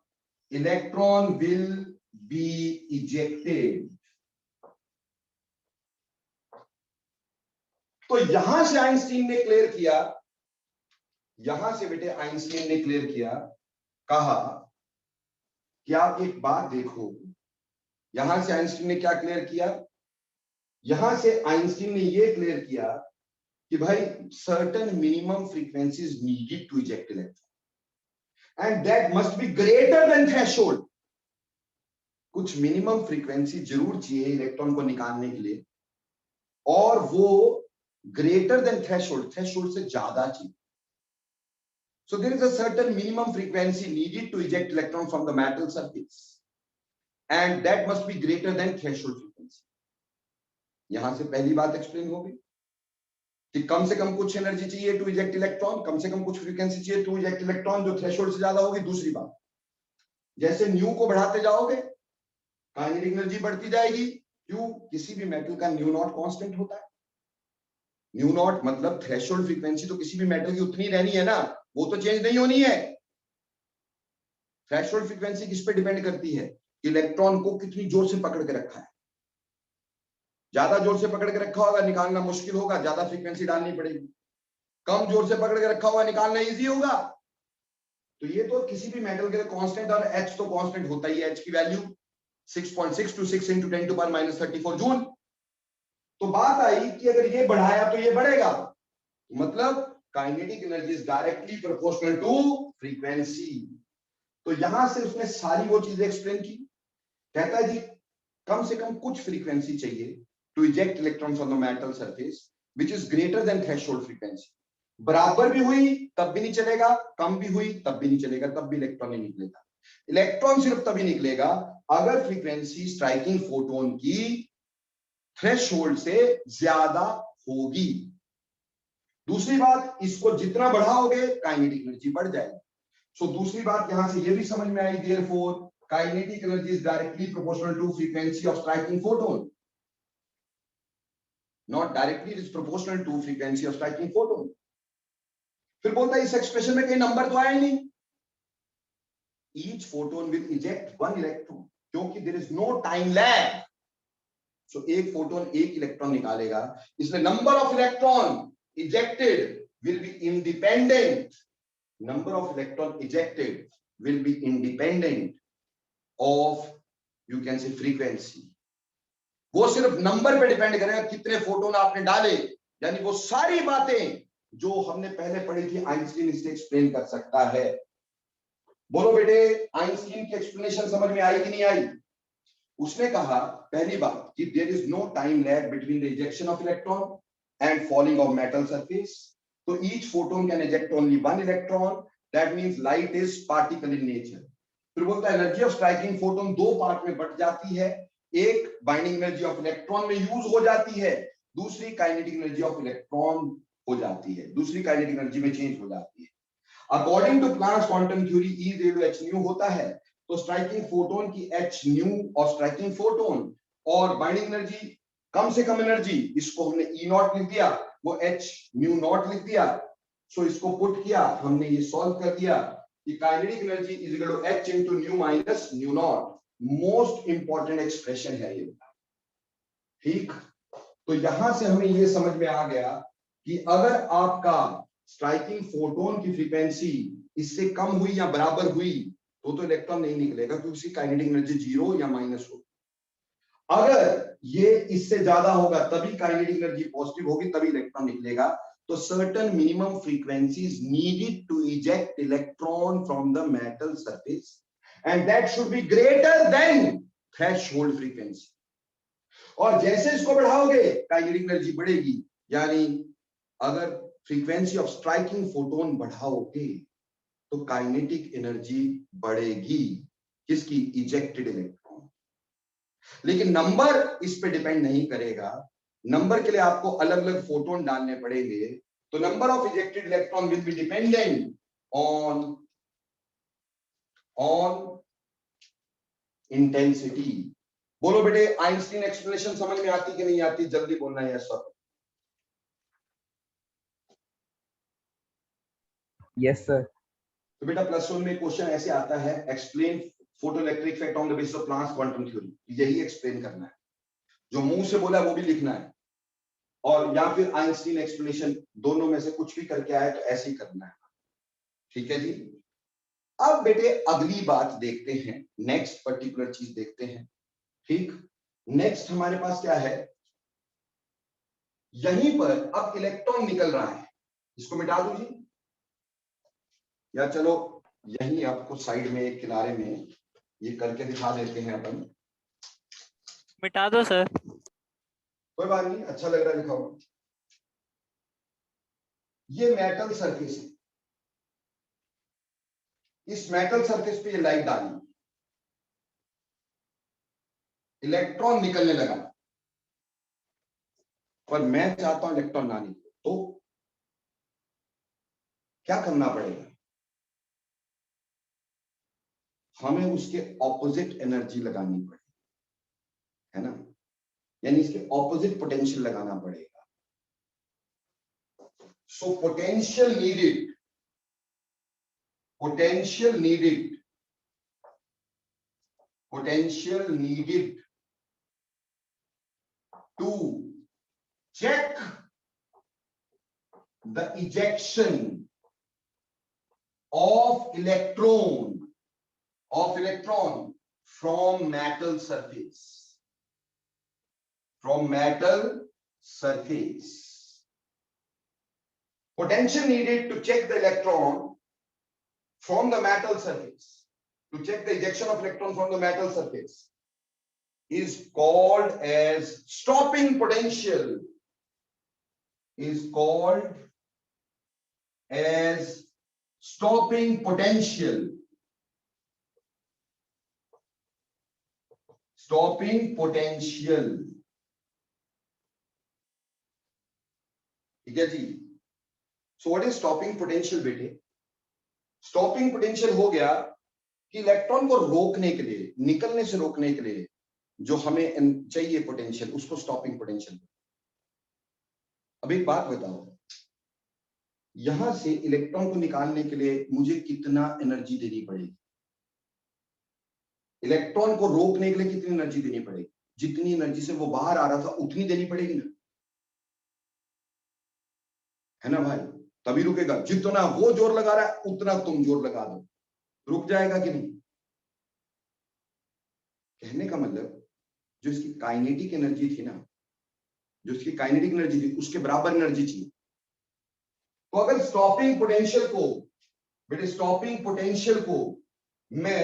इलेक्ट्रॉन विल be ejected. तो यहां से आइंस्टीन ने क्लियर किया, यहां से बेटे आइंस्टीन ने क्लियर किया, कहा कि आप एक बात देखो, यहां से आइंस्टीन ने क्या क्लियर किया? यहां से आइंस्टीन ने यह क्लियर किया कि भाई certain minimum frequencies needed to eject electron and that must be greater than threshold. कुछ मिनिमम फ्रीक्वेंसी जरूर चाहिए इलेक्ट्रॉन को निकालने के लिए और वो ग्रेटर देन थ्रेशोल्ड, थ्रेशोल्ड से ज्यादा चाहिए. So there is a certain minimum frequency needed to eject electron from the metal surface. and that must be greater than threshold frequency. यहां से पहली बात एक्सप्लेन हो गई कि कम से कम कुछ एनर्जी चाहिए टू इजेक्ट इलेक्ट्रॉन, कम से कम कुछ फ्रीक्वेंसी चाहिए टू इजेक्ट इलेक्ट्रॉन जो थ्रेशोल्ड से ज्यादा होगी। दूसरी बात, जैसे न्यू को बढ़ाते जाओगे काइनेटिक एनर्जी बढ़ती जाएगी। क्यों? किसी भी मेटल का न्यू नॉट कांस्टेंट होता है। न्यू नॉट मतलब थ्रेशोल्ड फ्रीक्वेंसी तो किसी भी मेटल की उतनी रहनी है ना, वो तो चेंज नहीं होनी है। थ्रेशोल्ड फ्रीक्वेंसी किस पे डिपेंड करती है? इलेक्ट्रॉन को कितनी जोर से पकड़ के रखा है। ज्यादा जोर से पकड़ के रखा होगा, निकालना मुश्किल होगा, ज्यादा फ्रीक्वेंसी डालनी पड़ेगी। कम जोर से पकड़ के रखा होगा, निकालना इजी होगा। तो ये तो किसी भी मेटल के कांस्टेंट, और एच तो कांस्टेंट होता ही है। एच की value 6.626 into 10 to the power -34 joule. तो बात आई कि अगर ये बढ़ाया तो ये बढ़ेगा, मतलब kinetic energy is directly proportional to frequency. तो यहां से उसने सारी वो चीजें एक्सप्लेन की। कहता है जी कम से कम कुछ फ्रीक्वेंसी चाहिए to eject electrons on the metal surface which is greater than threshold frequency. बराबर भी हुई तब भी नहीं चलेगा, कम भी हुई तब भी नहीं चलेगा, तब भी इलेक्ट्रॉन नहीं निकलेगा। इलेक्ट्रॉन सिर्फ तभी निकलेगा अगर फ्रीक्वेंसी स्ट्राइकिंग फोटोन की थ्रेशोल्ड से ज्यादा होगी। दूसरी बात, इसको जितना बढ़ाओगे काइनेटिक एनर्जी बढ़ जाएगी। सो दूसरी बात यहां से ये भी समझ में आई, therefore kinetic energy is directly proportional to frequency of striking photon, not directly, it is proportional to frequency of striking photon. फिर बोलता है इस एक्सप्रेशन में कहीं नंबर तो आया नहीं। Each photon will eject one electron, क्योंकि there is no time lag. So एक फोटोन एक इलेक्ट्रॉन निकालेगा, इसलिए number of electron ejected will be independent. Number of electron ejected will be independent of, you can say, frequency. वो सिर्फ number पे depend करेगा कितने फोटोन आपने डाले। यानी वो सारी बातें जो हमने पहले पढ़ी थी आइंस्टीन इससे एक्सप्लेन कर सकता है। बोलो बेटे, आइंस्टीन की एक्सप्लेनेशन समझ में आई कि नहीं आई? उसने कहा पहली बात कि there is no time lag between the ejection of electron and falling of metal surface. तो each photon can eject only one electron, that means light is particle in nature. फिर बोलता है एनर्जी ऑफ स्ट्राइकिंग फोटोन दो part में बट जाती है, एक बाइंडिंग एनर्जी ऑफ इलेक्ट्रॉन में यूज हो जाती है, दूसरी काइनेटिक एनर्जी ऑफ इलेक्ट्रॉन हो जाती है, दूसरी काइनेटिक एनर्जी में चेंज हो जाती है। According to Planck's quantum theory E equal to h nu होता है। तो स्ट्राइकिंग फोटोन की h न्यू और स्ट्राइकिंग फोटोन और बाइंडिंग एनर्जी, कम से कम एनर्जी, इसको हमने E नॉट लिख दिया, वो h न्यू नॉट लिख दिया। सो इसको पुट किया, हमने ये सॉल्व कर दिया कि kinetic energy is equal to h into nu minus nu naught. Most important expression है ये, ठीक। तो यहां से हमें ये समझ में आ गया कि अगर आपका स्ट्राइकिंग फोटोन की फ्रीक्वेंसी इससे कम हुई या बराबर हुई तो इलेक्ट्रॉन नहीं निकलेगा, क्योंकि उसकी काइनेटिक एनर्जी जीरो या माइनस होगी। अगर ये इससे ज्यादा होगा तभी काइनेटिक एनर्जी पॉजिटिव होगी, तभी इलेक्ट्रॉन निकलेगा। तो certain minimum frequencies needed to eject electron from the metal surface and that should be greater than threshold frequency. और जैसे इसको बढ़ाओगे काइनेटिक एनर्जी बढ़ेगी। यानी अगर फ्रीक्वेंसी ऑफ स्ट्राइकिंग फोटोन बढ़ाओगे तो काइनेटिक एनर्जी बढ़ेगी, किसकी? Ejected electron. लेकिन नंबर इस पे डिपेंड नहीं करेगा। नंबर के लिए आपको अलग अलग फोटोन डालने पड़ेंगे। तो number of ejected electron will be dependent on intensity. बोलो बेटे, आइंस्टीन एक्सप्लेनेशन समझ में आती कि नहीं आती? जल्दी बोलना है यस सर। Yes sir. तो बेटा प्लस वन में क्वेश्चन ऐसे आता है, explain photoelectric effect on the basis of Planck's quantum theory. यही एक्सप्लेन करना है, जो मुंह से बोला वो भी लिखना है, और या फिर आइंस्टीन एक्सप्लेनेशन, दोनों में से कुछ भी करके आए तो ऐसे ही करना है। ठीक है जी। अब बेटे अगली बात देखते हैं, नेक्स्ट पर्टिकुलर चीज देखते हैं। ठीक, नेक्स्ट हमारे पास क्या है? यहीं पर अब इलेक्ट्रॉन निकल रहा है, इसको मिटा दो जी, या चलो यहीं आपको साइड में एक किनारे में ये करके दिखा देते हैं अपन। मिटा दो सर। कोई बात नहीं, अच्छा लग रहा है लिखा हुआ। ये मेटल सरफेस है, इस मेटल सरफेस पे ये लाइट डाली, इलेक्ट्रॉन निकलने लगा, पर मैं चाहता हूं इलेक्ट्रॉन ना निकले, तो क्या करना पड़ेगा? हमें उसके ऑपोजिट एनर्जी लगानी पड़ेगी, है ना, यानी इसके ऑपोजिट पोटेंशियल लगाना पड़ेगा। So potential needed to check the ejection of electron from metal surface. Potential needed to check the electron from the metal surface, to check the ejection of electron from the metal surface, is called as stopping potential. Stopping potential. ठीक है जी। So what is stopping potential बेटे? Stopping potential हो गया कि electron को रोकने के लिए, निकलने से रोकने के लिए जो हमें चाहिए पोटेंशियल, उसको स्टॉपिंग पोटेंशियल। अब एक बात बताओ, यहां से इलेक्ट्रॉन को निकालने के लिए मुझे कितना एनर्जी देनी पड़ेगी? इलेक्ट्रॉन को रोकने के लिए कितनी एनर्जी देनी पड़ेगी? जितनी एनर्जी से वो बाहर आ रहा था उतनी देनी पड़ेगी ना, है ना भाई? तभी रुकेगा। जितना वो जोर लगा रहा है उतना तुम जोर लगा दो, रुक जाएगा कि नहीं? कहने का मतलब जो इसकी काइनेटिक एनर्जी थी ना, उसके बराबर एनर्जी चाहिए। तो अगर स्टॉपिंग पोटेंशियल को मैं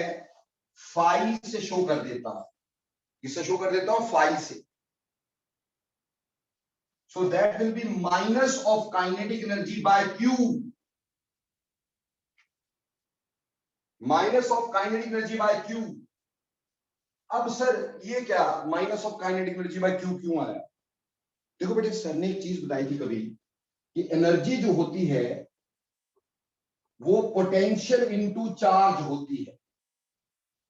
फाई से शो कर देता हूं, किससे शो कर देता हूं? फाई से। So that will B minus of kinetic energy by Q. Minus of kinetic energy by Q. अब सर ये क्या minus of kinetic energy by Q क्यों आया? देखो बेटे, सर ने एक चीज बताई थी कभी कि एनर्जी जो होती है वो पोटेंशियल इनटू चार्ज होती है।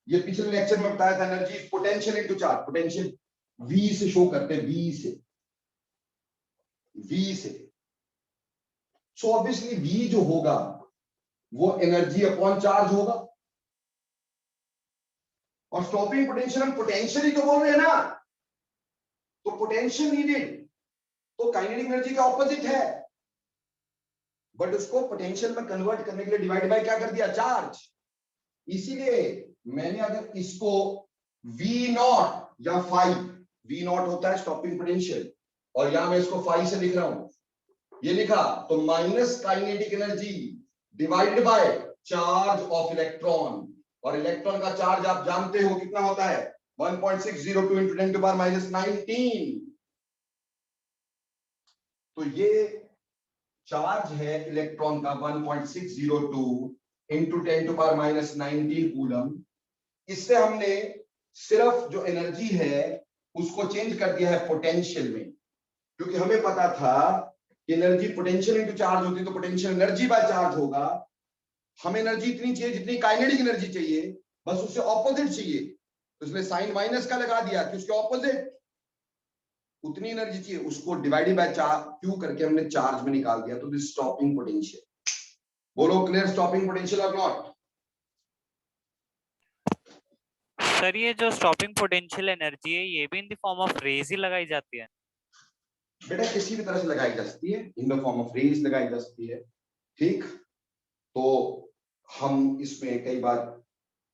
ये पिछले लेक्चर में बताया था, energy potential into charge. Potential V से शो करते हैं, V से। सो ऑब्वियसली V जो होगा वो एनर्जी अपॉन चार्ज होगा। और स्टॉपिंग पोटेंशियल, हम पोटेंशियल ही तो बोल रहे हैं ना, तो पोटेंशियल नीडेड तो काइनेटिक एनर्जी का ऑपोजिट है, बट उसको पोटेंशियल में कन्वर्ट करने के लिए डिवाइड बाय क्या कर दिया? चार्ज। इसीलिए मैंने अगर इसको V नॉट या फाई, V नॉट होता है स्टॉपिंग पोटेंशियल, और यहां मैं इसको फाई से लिख रहा हूं, ये लिखा तो minus kinetic energy divided by charge of electron. और इलेक्ट्रॉन का चार्ज आप जानते हो कितना होता है? 1.602 into 10 to the power minus 19। तो ये चार्ज है इलेक्ट्रॉन का 1.602 into 10 to the power minus 19 coulomb. इससे हमने सिर्फ जो एनर्जी है उसको चेंज कर दिया है पोटेंशियल में, क्योंकि हमें पता था कि एनर्जी पोटेंशियल इनटू चार्ज होती है, तो पोटेंशियल एनर्जी बाय चार्ज होगा। हमें एनर्जी इतनी चाहिए जितनी काइनेटिक एनर्जी चाहिए, बस उससे ऑपोजिट चाहिए, तो इसलिए साइन माइनस का लगा दिया कि उसके ऑपोजिट उतनी एनर्जी चाहिए, उसको डिवाइडेड बाय क्यू करके हमने चार्ज में निकाल दिया। तो दिस स्टॉपिंग पोटेंशियल। बोलो क्लियर स्टॉपिंग पोटेंशियल और नॉट? सर ये जो स्टॉपिंग पोटेंशियल एनर्जी है ये भी in the form of rays ही लगाई जाती है? बेटा किसी भी तरह से लगाई जा सकती है, in the form of rays लगाई जा सकती है, ठीक। तो हम इसमें कई बार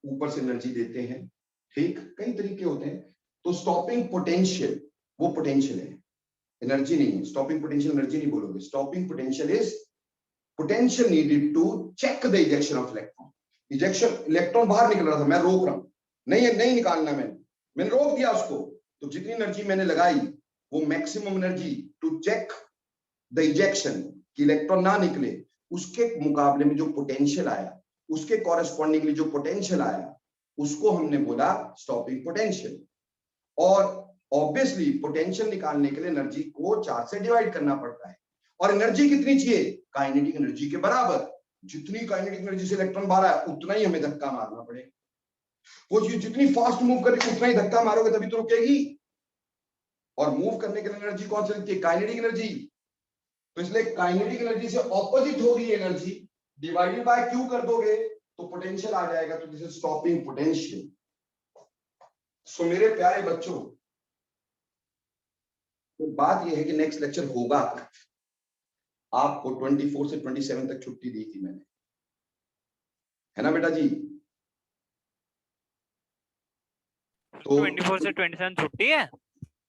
ऊपर से एनर्जी देते हैं, ठीक, कई तरीके होते हैं। तो स्टॉपिंग पोटेंशियल वो पोटेंशियल है, एनर्जी नहीं है। स्टॉपिंग पोटेंशियल एनर्जी नहीं बोलोगे। Stopping potential is potential needed to check the ejection of electron. Ejection, electron बाहर निकल रहा था, मैं रोक रहा हूं, नहीं निकालना, मैंने रोक दिया उसको, तो जितनी एनर्जी मैंने लगाई वो maximum energy to check the ejection कि इलेक्ट्रॉन ना निकले, उसके मुकाबले में जो पोटेंशियल आया, उसके कॉरेस्पॉन्डिंगली जो पोटेंशियल आया, उसको हमने बोला स्टॉपिंग पोटेंशियल। और ऑब्वियसली पोटेंशियल निकालने के लिए एनर्जी को चार्ज से डिवाइड करना पड़ता है, और एनर्जी कितनी चाहिए, काइनेटिक एनर्जी के बराबर। जितनी काइनेटिक एनर्जी से इलेक्ट्रॉन बाहर है उतना ही हमें धक्का मारना पड़ेगा। वो चीज जितनी फास्ट मूव करेगी उतना ही धक्का मारोगे तभी तो रुकेगी। और मूव करने के लिए एनर्जी कौन सी लगती है, काइनेटिक एनर्जी। तो इसलिए काइनेटिक एनर्जी से ऑपोजिट होगी एनर्जी, डिवाइडेड बाय क्यू कर दोगे तो पोटेंशियल आ जाएगा। तो दिस इज स्टॉपिंग पोटेंशियल। सो मेरे प्यारे बच्चों, तो बात यह है कि नेक्स्ट लेक्चर होगा, आपको 24 से 27 तक छुट्टी दी थी मैंने, है ना बेटा जी। तो 24 से 27 छुट्टी है।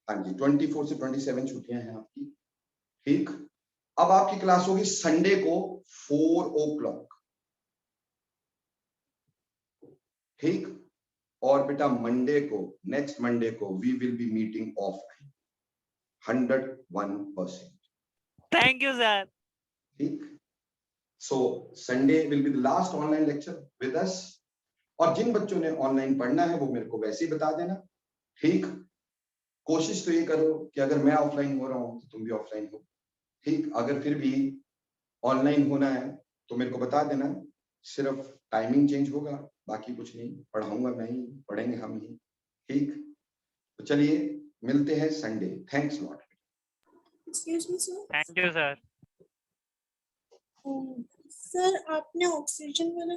हाँ जी, 24 से 27 छुट्टियां हैं आपकी। ठीक, अब आपकी क्लास होगी संडे को 4 o'clock। ठीक, और बेटा मंडे को, नेक्स्ट मंडे को we will be meeting offline 101%। Thank you sir. ठीक, so Sunday will be the last online lecture with us. और जिन बच्चों ने ऑनलाइन पढ़ना है वो मेरे को वैसे ही बता देना। ठीक, कोशिश तो ये करो कि अगर मैं ऑफलाइन हो रहा हूं तो तुम भी ऑफलाइन हो। ठीक, अगर फिर भी ऑनलाइन होना है तो मेरे को बता देना, सिर्फ टाइमिंग चेंज होगा, बाकी कुछ नहीं, पढ़ाऊंगा मैं ही, पढ़ेंगे हम ही। ठीक, तो चलिए मिलते हैं Sunday. Thanks lot. Excuse me sir. Thank you sir. Sir आपने ऑक्सीजन वाला